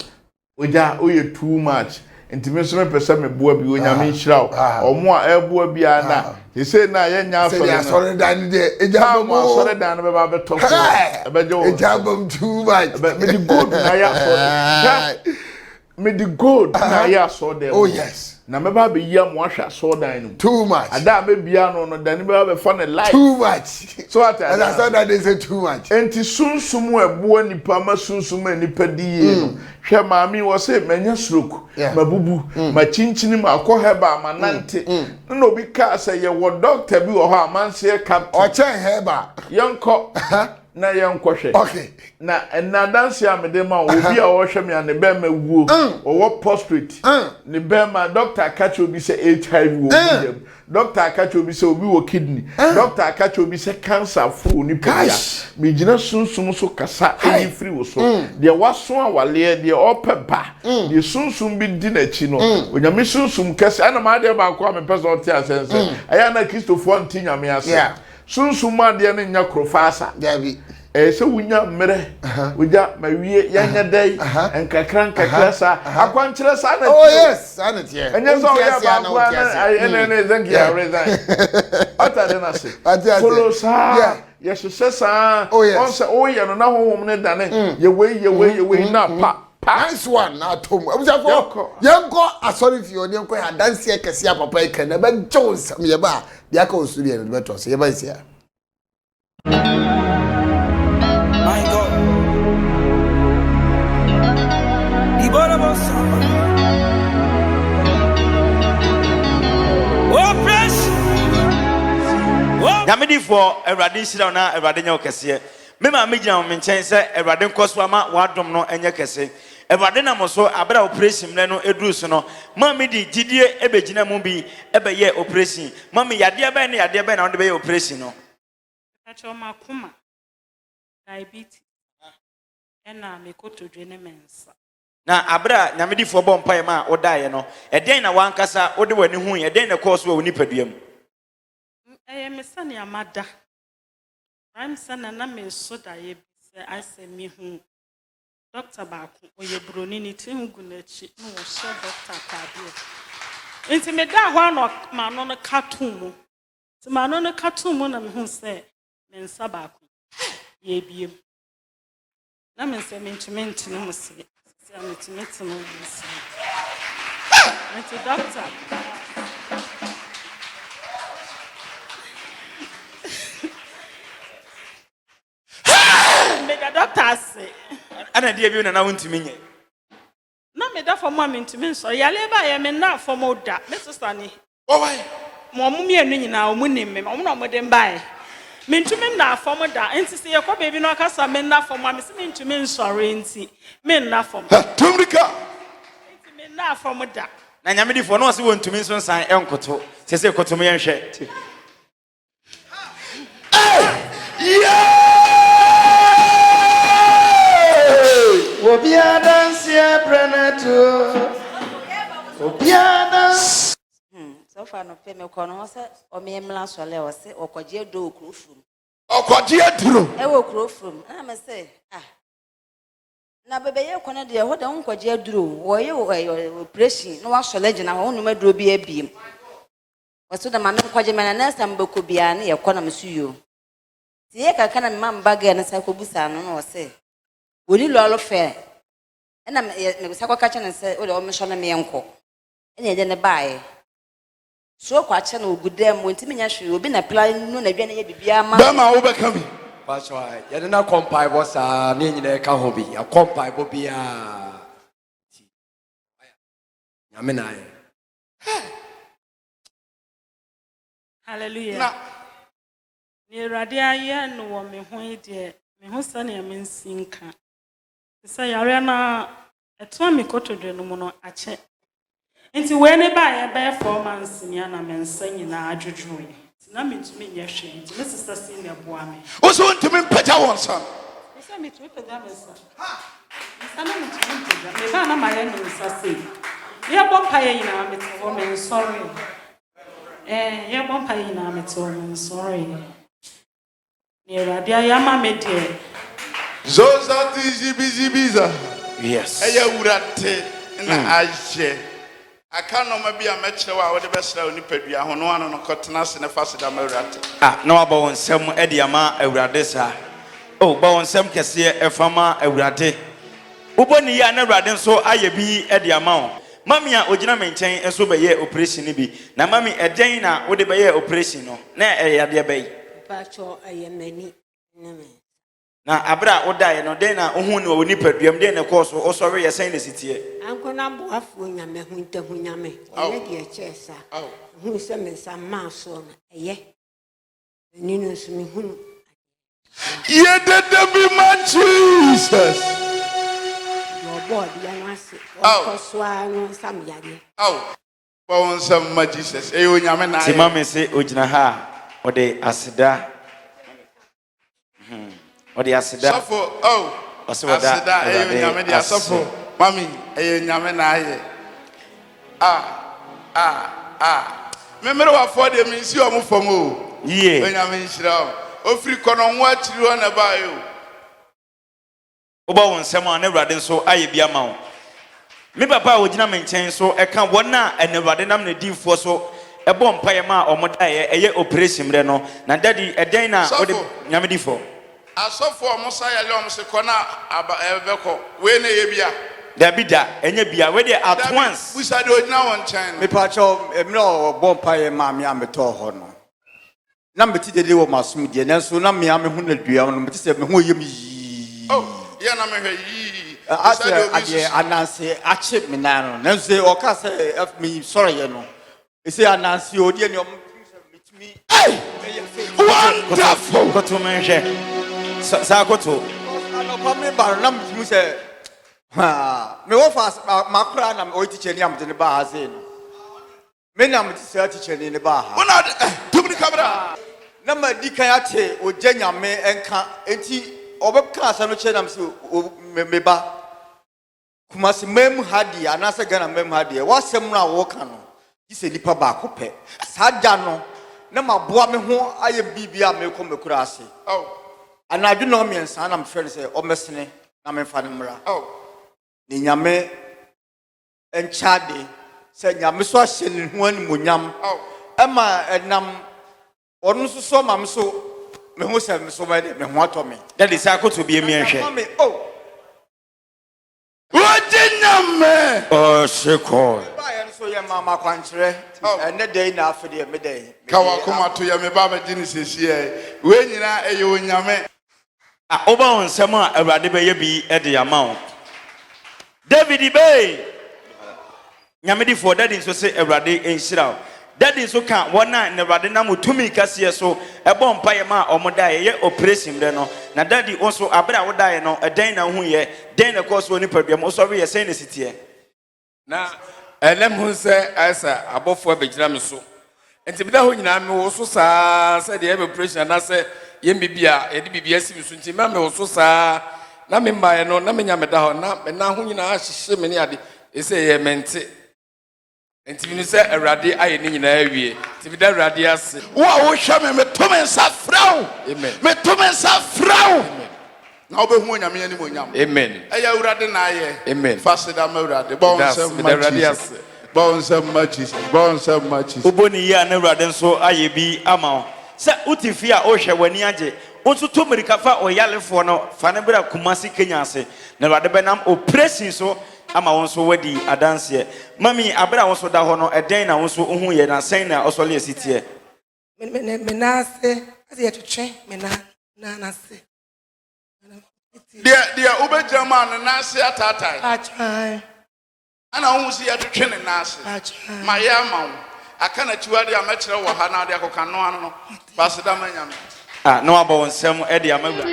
Oja o ye too much. Enti me so me pese me boa bi onyame nhira omo a eboa bi ana he say na ye nya asore dan de ejabom asore dan be ba beto so be je ejabom too much me the good na ya so me the good na ya so dem oh yes na me ba be yam wa hwa so dan no too much ada me bia no dan be ba be fa na life too much so ata and I saw that they say too much enti sunsum eboa nipa ma sunsum nipa die no hwe maami wo se manya stroke mabubu ma chinchini ma heba ma nante na obi ka say ye wo doctor bi wo ha amanse captain o chen heba yanko na yanko hwe okay na dance am de ma obi a wo hwe me an be ma wuo wo prostrate ne be ma doctor catch obi say HIV wo dem doctor catch obi say obi wo kidney doctor catch obi say cancer fu ni pia me gina sunsum so kasa e free wo so de waso awale de opeba de sunsum bi di na chi no onyame sunsum kase ana ma de ba ko me pese o tia sense aya na Christopher ntinyame ase sunsum ade ne nya krofasa davi se wunya mere wuja mawie yanya dai enkakra sa akwankyere sa na oh yes sanity enye so ya ba kwa na ene zangi ya resign ata de na se follow sa yes sa on se o ye no na honhom ne dane ye we na pa nice one na tom abusafo yanko asori fi oni yanko ya dance e kese ya papa e kan na ba jones me ba bia ka osuri e no beto se ye ba isia my God Iboramos oh press Yamidi for Erade shira na Erade nya okese me ma me gina me nchen se Erade nkoso ama wadom no enye kese Awurade na mo so abra operation le no eduru so no mami di gidie ebegina mu bi ebeye operation mami yade ebe na yade ebe na won de beye operation no Acho makuma diabetes ena mekotodwe ne mensa na abra nyamedifo bo mpae ma odaye no eden na wankasa ode wani hu eden na course wa oni paduam mesane amada I'm sana na me so daye bi se ase mi hu doctor baako oye broni ni tin gu na chi no wo so doctor tabe enti me da ho no ma no katum ti ma no katum na me hu se mensa baako ye biem na me se mentimenti no mo se mentimenti no mo se enti doctor me doctor say ana dia bi na wontimi nye na me da for moment me so yale ba ye me na for mo da me sister ni why mo mumi enu nyina o mu nim me mo na mo de mbae me ntumi na for mo da enti se ye ko baby no akasa me na for mo me se me ntumi nsore enti me na for mo tumrika enti me na for mo da na nyamedifo no se wontimi nso nsan enkoto se koto me yenhwe Obia dance Brenato. Obia dance. So far no pay me kono se o me emla so le o se okoje do okrofum. Okoje aduro. E wo okrofum. Na me se na bebe ye kono de ho de nkoje aduro. Wo ye operation no wa so le gina ho no maduro bi abiem. Wo so da ma me nkoje me na next time be ko bia na ye kono me suyo. Ti ye kaka na me mamba ga na sa ko busa no no se woni lolo fe ena me sa kwa kacha na se o de o me so na me enko ena ye ne bae so kwa cha na ogudem wonti me nya hwe obi na plan no na dwa na ye bibia ma ba ma wo be kam Pastor ye de na compile boss a ne nyina ka ho bi a compile bo bia nyame na ye hallelujah na ni radia ye no wo me ho ide me ho sane ya mensinka se yare na eto mi kotodwe no mu no ache enti we ne ba ye be 4 months ni na mensa nyina adwodwoe na mitumi nye hwe enti me sister sin na boa me wo so ntimi mpaja won sa se mitumi pega me sa sana mitumi pega me ba na ma ye no sa se ye bo pa ye nyina me to me sorry ye bo pa ye nyina me to me sorry ni radia ya ma me de Zoza tizibizibiza. yes Eya wurate na aje. Aka no ma bia mekere wa wo de besra oni padua ho no ano no kotena se ne fasida ma wurate. na waba wonsem ede ama awurade sa o ba wonsem kese efama awurade uboni ya na awurade nso aye bi ede ama o mami a ogina menchen enso be ye operation ni bi na mami eden na wo de be ye operation no na yade be yi Pacho ayemeni neme. na abra odaye no den na ohun no oni paduam den na course o sori yesen na sitie Anko na boafo nyame hunte hunyame. Eye de chesa. Hu se me sa maso na eye. Ni no so me hunu. Ye de be my Jesus. Your body ya wase. O so anu sam yade. Ba won sam ma Jesus. E onyame na ti mami se ogina ha ode asida ode asida sofo asida e onyame dia sofo mami e onyame na aye memere wa for de mi si o mo fom o ye onyame nhira o firi kono nwa akiri ho na ba yo oba wonsem a na awurade nso aye bia ma wo me papa ogina menchen so eka wona anawurade nam na difo so ebo mpaye ma omodaye eye operation re no na daddy eden na ode nyame difo asofo o mo sayale o mo se kona ebeko we na ye bia da bida enye bia we dey at once we said ogina won chen me pacho emre o bompa ye ma me ameto ho no na mbeti dede wo masum de na so na me ame hu na dua no mbeti se me hu yem yi ye na me hwe yi ade ananse ache me na no nse o ka se me sorry ye no ese ananse odi ani o mitimi wonderful koto menhwe sa koto ano pa me ba na mitimi se Me wo fast makra na o teacher ni am de ba ha say no. Me na me teacher ni ba ha. Una tumni kabra. Na ma di kan ate o nyame enka enti obeka asa no che nam so me ba kumasi mem hadi anasa gana mem hadi wasem na wo ka no gise nipa ba ko pe sada no na ma boa me ho aye bibia me ko mekura ase anadu no me nsa na me fere se o mesene na me fa ne mra ni nyame enchade se nyame so ahye ne ho animonyam ema enam onu so ma me so me ho se me so me ho ato me that is akoto bi emi ehwe Wajiname sheko ba ya so ye mama kwankyere ene dey na afede me dey kawa koma to ya me ba ba gini sesie we nyina eye onyame oba onsem a awurade be ye bi e de ama David Bay nyame di for daddy so say awurade enhira daddy so kan wona na awurade na mutumi kase so ebo mpaye ma omoda ye operation de no na daddy also abra woda ye no eden na hu ye den na course oni padua so we ye say na sitie na elem hu se asa abofo abegyina me so enti bida ho nyina me wo so saa se de operation na se ye bibia ye de bibia si me so nti ma me wo so saa na me mbaye no na me nya me da ho na me na ho nyina ahyehye me ne ade ese ye mente enti me se awurade aye ne nyina awie enti bida awurade ase wo wo hwe me to me nsa fraw amen me to me nsa fraw na obehu onyame ani monyam amen eya awurade na aye amen fasida ma awurade bon sem ma awurade ase bon sem ma Jesus bon sem ma Jesus uboni ya na awurade nso aye bi ama se utifi a o hwe wani age onso to merika fa oyalefo no fa ne bra kumasi Kenya ase na awurade benam operation so ama wonso wadi adanse mami abra wonso da ho no eden na wonso ohu ye na sen na osole esitie me na ase ase yetwe me na se dia ubejama na ase atatai achai ana hu si yetwe ne na ase ma ya ma aka na chiwade amekere wo ha na de akoka no ano no basida manyam no aba wonsem e de amawura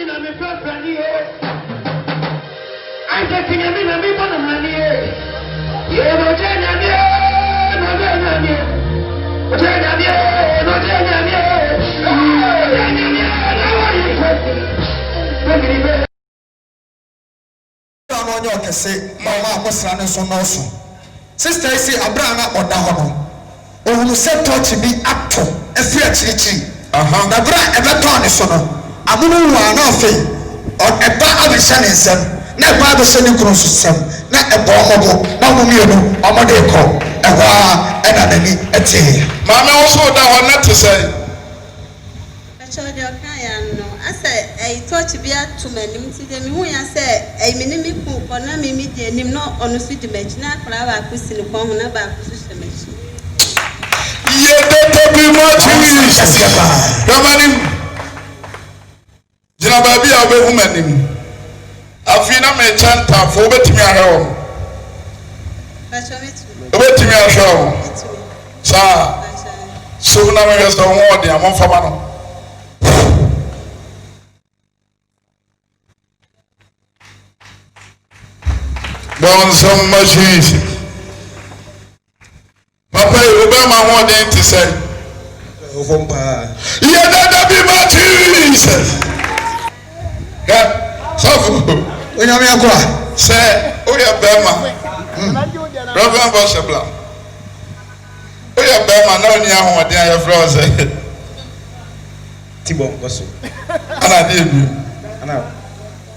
Sister say Abraham oda hono ohunu se touch bi ato efi achirichiri na bra ebeton ne so no amunu wa na afei eba abehye ne nsem na eba abehye ne kuro nsem na eba omobo na omumienu omode ko ewa ena nani ete mama wo so da ho na te say Achodi okaya no asa e touch bi ato manim ti de mi hu ya se e mi ni mi ku ko na mi di anim no onu su di machi na akra ba akusi ne ko ho na ba akusi se machi ye de bi mo Jesus ramani jina ba bi a obehu manim afi na me chanta fo obetimi ahwe obetimi ahwe sa so na me so ho de amon fama no bon some machines papa obama ho de nti say ofompa ye de bi mo Jesus so onyame akwa say oya bema Reverend Bosebla oya bema na oni ahụ de aye froze tibon goso ana de bi ana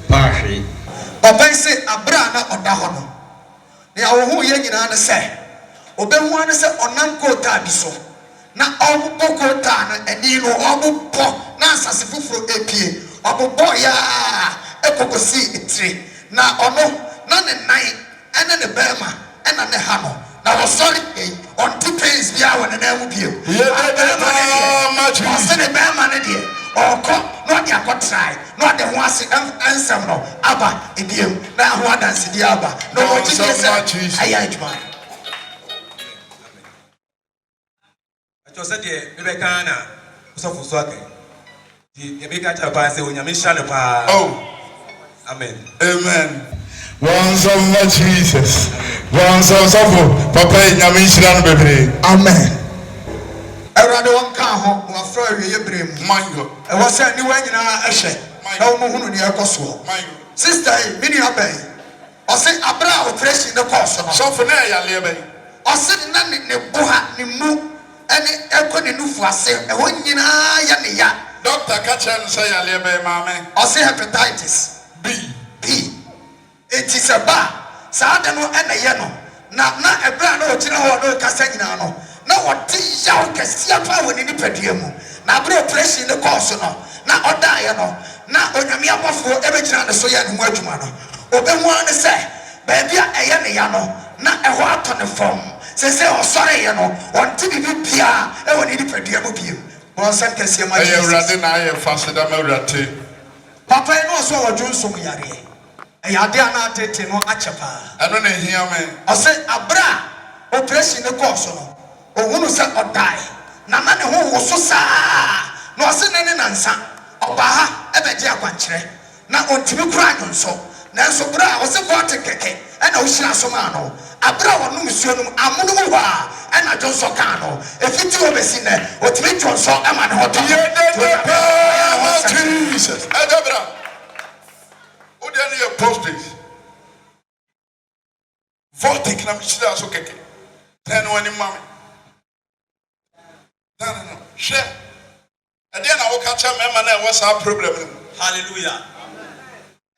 pahi papa say abra na oda hono ne awo ye nyina ne say obehu ane say onam kota bi so na obubo kota na eni no obubo na asase fufuro epie obubo ya ekokosi itri na ono na ne nine ene ne bema ena ne ha no na wo sorry on two pens bia wona na mu biem ma ne bema ne de oko no de akotrai no de ho ase ansem no aba ebiem na ho adanse di aba no wo ti se aya adwuma acho se de me be kan na so fu so akai di e be ka cha pa se onyame hia ne pa oh amen amen Once of Jesus. Once of Papa Yamin baby. Amen. Everybody one car home, my friend, you bring mango. I was saying, you went in a shed. No more than your cost. Sister, many are bay. I say, Abra operation the cost. So for now, you're living. I said, none in the Buha, ni move, and I couldn't do for say, and when you know, ya. Doctor, catch and say, I live by mammy. I say hepatitis B. It is a bar. Sadano and a yano. Now, a brand no Chino no Castagnano. No, what tea shall Cassiapa when in the pedium. Now, bro, press in the course. Now, or Diano. Now, on your mere for every channel, so young Wedgmano. Open one to say, baby, a yano. Not a what on the phone. Say, oh, sorry, you know, on TV Pia, I will need to pedium of you. Once I can see my rather, I am faster than my ratty. Papa, I know so a Johnson Yari. I dare not take no achapa. I don't hear me. I said, Abra, operation the course. Or who said or die. Namana who was so sad. No, I said any answer. Obaha, ever dear country. Now on TV crying so. Now so bra was a water cake and Ocean Somano. Abra one mission, Amunuwa, and I don't so cano. If you two have seen it, what we don't so am an hotel. Jesus, Adabra. Who did you post this? Voting, I'm sure so okay. 10 one in mommy. No. Share. And then I will catch a man. What's our problem? Hallelujah.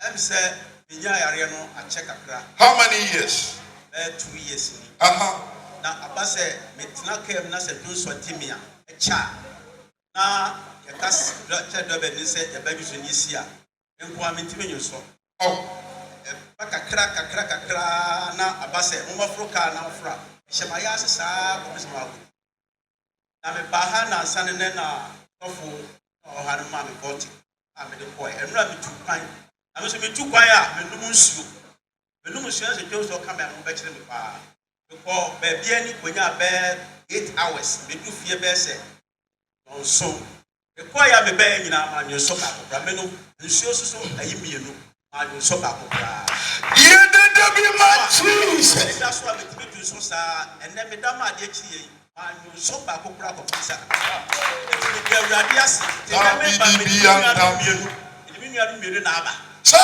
I'm saying, I check a how many years? 2 years. Now, I say, Metnaka, Nasa, do so Timia, a child. Now, your cast, said, the baby's in this year. And Kwame Timmy, so. Oh, a crack, now, a basse, Umafroka, now, fra. Shamayas, sir, Miss Margaret. I'm a Bahana, son and then or had a mammy 40. I'm a boy, and rabbit too kind. I was a bit too quiet, and no moon. The no says the Joes will come and bet them. Because baby, when you are bed 8 hours, we do fear bear. So, the choir be bearing in our manual so back of Rameno, and shows so a yimian, and so back of you did be much. That's why we do so, sir, and then Madame Adiachi, and you so back of Prague of Pisa. Sir,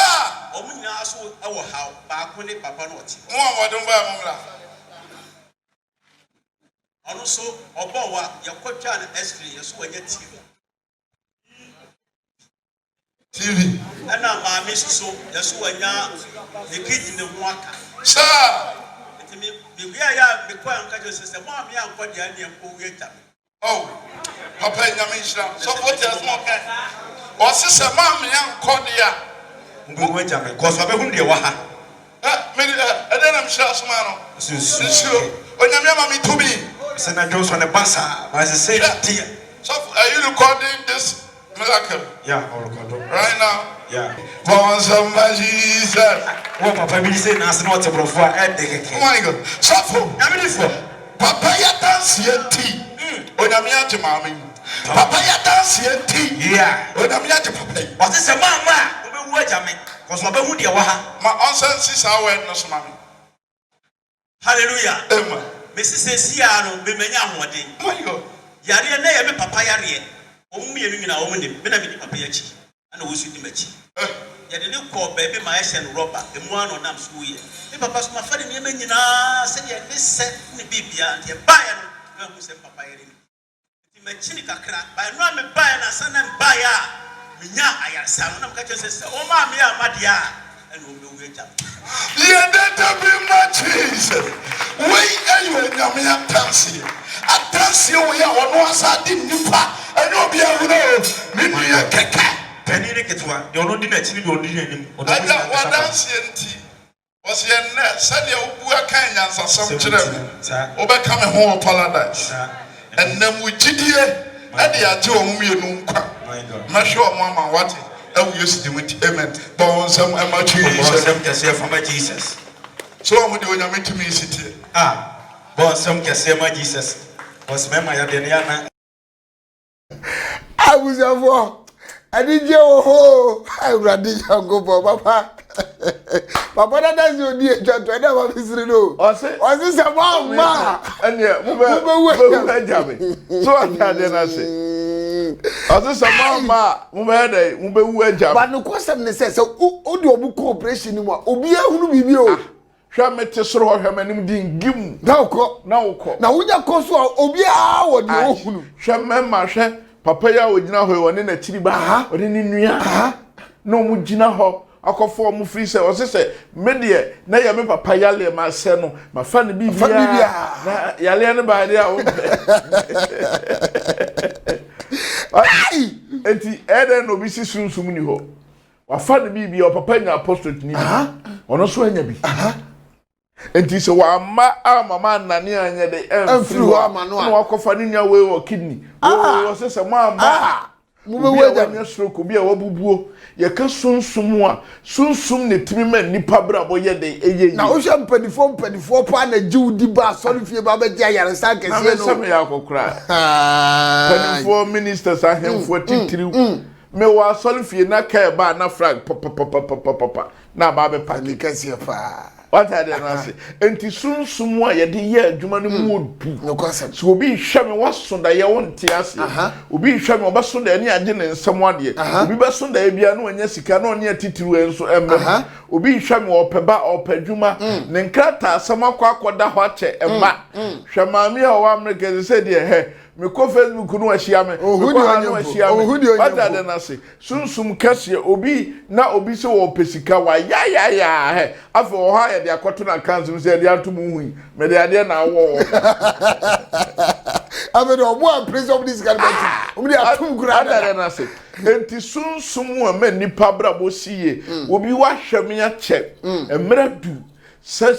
Omina so our how back when it Papa not. Also, Obawa, your coach and Estri, your sweat TV. And now, my Miss So, your Suanya, the kid in the waka. Sir, we are the quiet catcher sister, Mammy, and what the idea of oh, Papa Yamisha, so what does more can? Or sister, Mammy, and Cordia. Because I don't know what I then I'm sure Smano. When your mammy to me, Senator Jones on the bassa, as I say, so are you recording this miracle? Yeah, right now. Yeah. For some Jesus. What Papa be saying as not a profile at the my God. So for Papaya dance yet tea. When I'm here to mommy. Papaya dance yet tea. Yeah. When I'm here to Papa. What is a mama? Because my baby, my answer is our no mommy. Hallelujah. Amen. Mrs. Siano, be many one day. My God. Yaria, never papaya. Only a woman, Benjamin Papayachi, and who should match. Yet a new call baby, my son Robert, the one on Nam school year. If Papa's my father, Yemina said, this set the baby and a buyer who said Papaya. Chinica crack by Rami buyer and son and buyer. I am son of Catches, oh, mammy, Madia, and we'll wait up. Yeah, that be my Jesus. Wait, anyway, Yamia Tansi. I Tansi, we are on one side, didn't you? I know be able to maybe a kaka. Can you get one? You're not in a chili or dinner. I got one dancing. Was your net, said you were kind and some children overcoming home paradise. And then we did here, and they are doing me. My sure mama what I used to with amen. Bones some Jesus. So I'm doing a to me city. Ah, bones some Jesus. Was Mamma Yadiana. I was a war. I did your ho. I read the go, Papa. Papa that you need to never visit no. Or say some mama. And yeah, move. So I can't say. Or say some mama, move. But no question says so. Odu cooperation ni mo. Obi ehunu bibi o. Hwa mete soro hwa manim din gim. Na uko. Na unya koso obi a wo de ohunu. Hwa mema hwe papa ya ogina ho woni na chiri ba. Oni ni nua. No mu gina ho. Akofo mu free say o se me de na ya me papa yale ma se no ma fa ne bibia na yale ne ba de a wo ai enti eden no bi si sunsum ni ho wa fa ne bibia o papa nya apostolate ni ono so anya bi enti so wa ma mama nani anya de enfri ho ama no a akofa ni nya we o kidney o se mama mube nya stroke bi a wabubuo ye ka sunsum a sunsum ne timi man nipa brabo ye de eye na o hwe mpanifo pa na jiwdi ba sori fie ba be dia yare sa kese no na me ya kokra mpanifo ministers ahemfo titiri me wa sori fie na ka ba na flag papa na ba be pani kese pa what are they say enti sunsum a ye de ye adwuma no mu odu no concept so obi hwe me waso da ye wonte ase obi hwe me obaso da ne age ne nsem ade obi beso da ye bia no anya sika no ne atitiru enso emma obi hwe me opeba opadwuma ne nkrata asem akwakoda ho ache emma hwe maami a wa America se de he me ko Facebook no ahia me what are they say sunsum kase obi na obi se wo pesika wa ya he afọ ho ha de akoto na kanzu se de atum hu me de ade na wo abedo omo am praise of this government omo de atum gura na say enti sunsum a man nipa brabo siye obi wa hweme ya che emra du say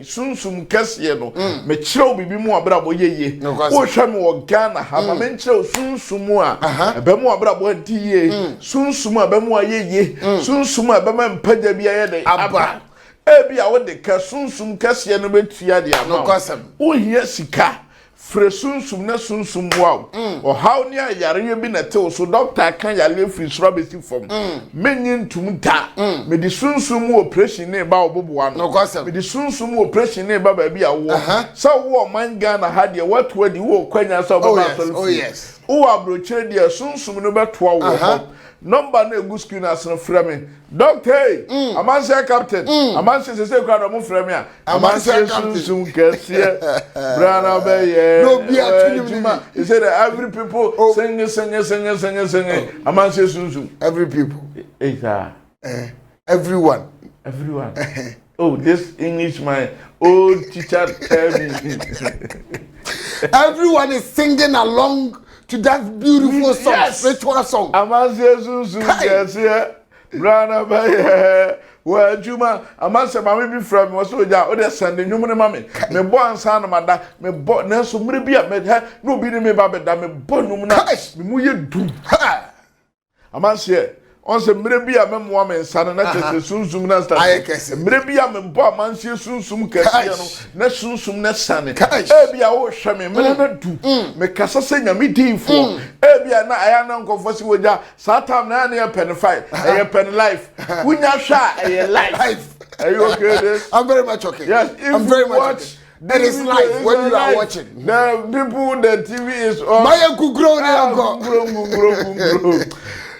sunsum kase no me kire bibi mu abrabo yeye wo hweme wo Ghana ha ma me kire sunsum a ebe mu abrabo diye sunsum a be mu ayeye sunsum a be man paja bia ye de aba ebi a wo de ka sunsum kase no betua de ama wo hia sika fre sunsum na sunsum wow o how ni ayare bi na te so doctor kan yale free strawberry form menyin tumta me di sunsum operation ne ba oboboa no me di sunsum operation ne ba ba bi awo so wo man Ghana ha de what wadi wo kwanya so ba so oh yes wo abrochire de sunsum no betoa wo number na egu screen as no frame doctor hey amanse captain amanse se kwado mo frame a amanse sunsum kase brana be no be atuni he said that every people sing amanse sunsum every people everyone oh this English my old teacher tell me everyone is singing along to that beautiful song, spiritual song. Amanse sunsum kase brana be wa juma amanse mama bi fra me so ja o de sande nwum ne mama me bo ansa na mada me bo na so mre bi a me no bi ne me ba be da me bo nwum na me mu ye du amanse on se mre bi a me mo me nsa na tete sunsum na sta mre bi a me bo amanse sunsum kase no na sunsum na sane e bi a wo hwe me mre na du me kasa se nyame dinfo e bi a na aya na nkofo si woja satam na na pen fight e pen life unya hwa e life are you okay this I'm very much okay yes I'm very much okay. That is life when you are watching. The people the TV is on my kugro ne go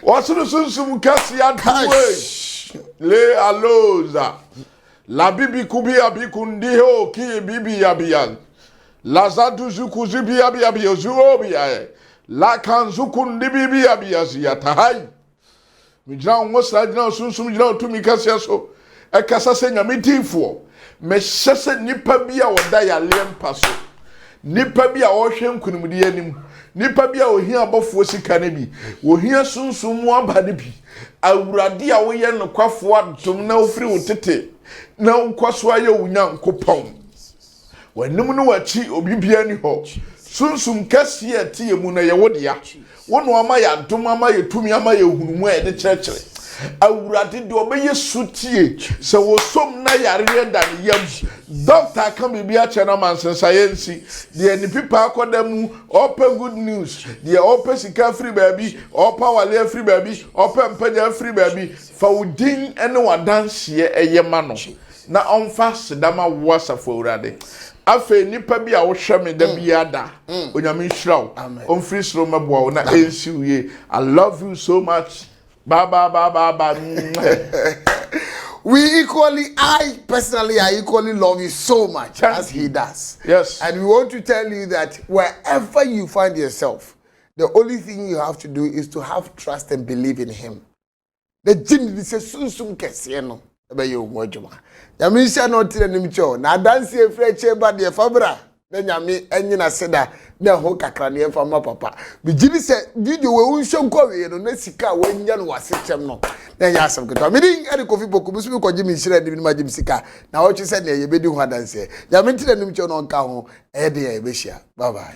what's the sunsum kasi atwe le aloza la bibi kubi abikundi ho ki bibi yabian la zadu zuku zibi yabi zuobi ya la kanzuku ndi bibi yabi ya tahai mijna ngosa jina sunsum jina otumi kasi so e kasa se nyame tifo me hyese nipa bia woda ya lempa so nipa bia wo hwe nkunumdi anim nipa bia ohia abofo sika ne bi ohia sunsum mu abade bi awurade a wo ye nokwafo adom na ofiri wotete na nkwaso aye unyankopon wanim no wachi obi bia ni ho sunsum kase atie mu na ye wodea wono ama ya adom ama ye tumi ama ye hunumu e de kyerkyere awurade de obeye sutie se wo som na yarere dan yam doctor kan bibi a chena man science de ni pipa akodamu open good news de open sika free baby open wale free baby open panya free baby fa udin ene wadanse eyema no na onfa sedama wasafo awurade afe nipa bi a wo hwe me da bi ada onyame nhiraw on free slow mabo na ensiwe I love you so much ba I equally love you so much as he does. Yes. And we want to tell you that wherever you find yourself, the only thing you have to do is to have trust and believe in him. The jinn is a sunsum kesieno. Ebe yo mwojuma. Yami sha no tire nimcho. Na dansi e freche ba de fabra. Na nyame enyi na seda na ho kakra ne fa ma papa. Bi jini se video we unhwe nko we no na sika wanya no wasechem no. Na ya asem keto. Me din eri kofi boku musu mi koji mi hire ni ma jim sika. Na wo twe se na ye bedi ho dansi. Nyame tire nimcho no nka ho e de ye be hia. Bye bye.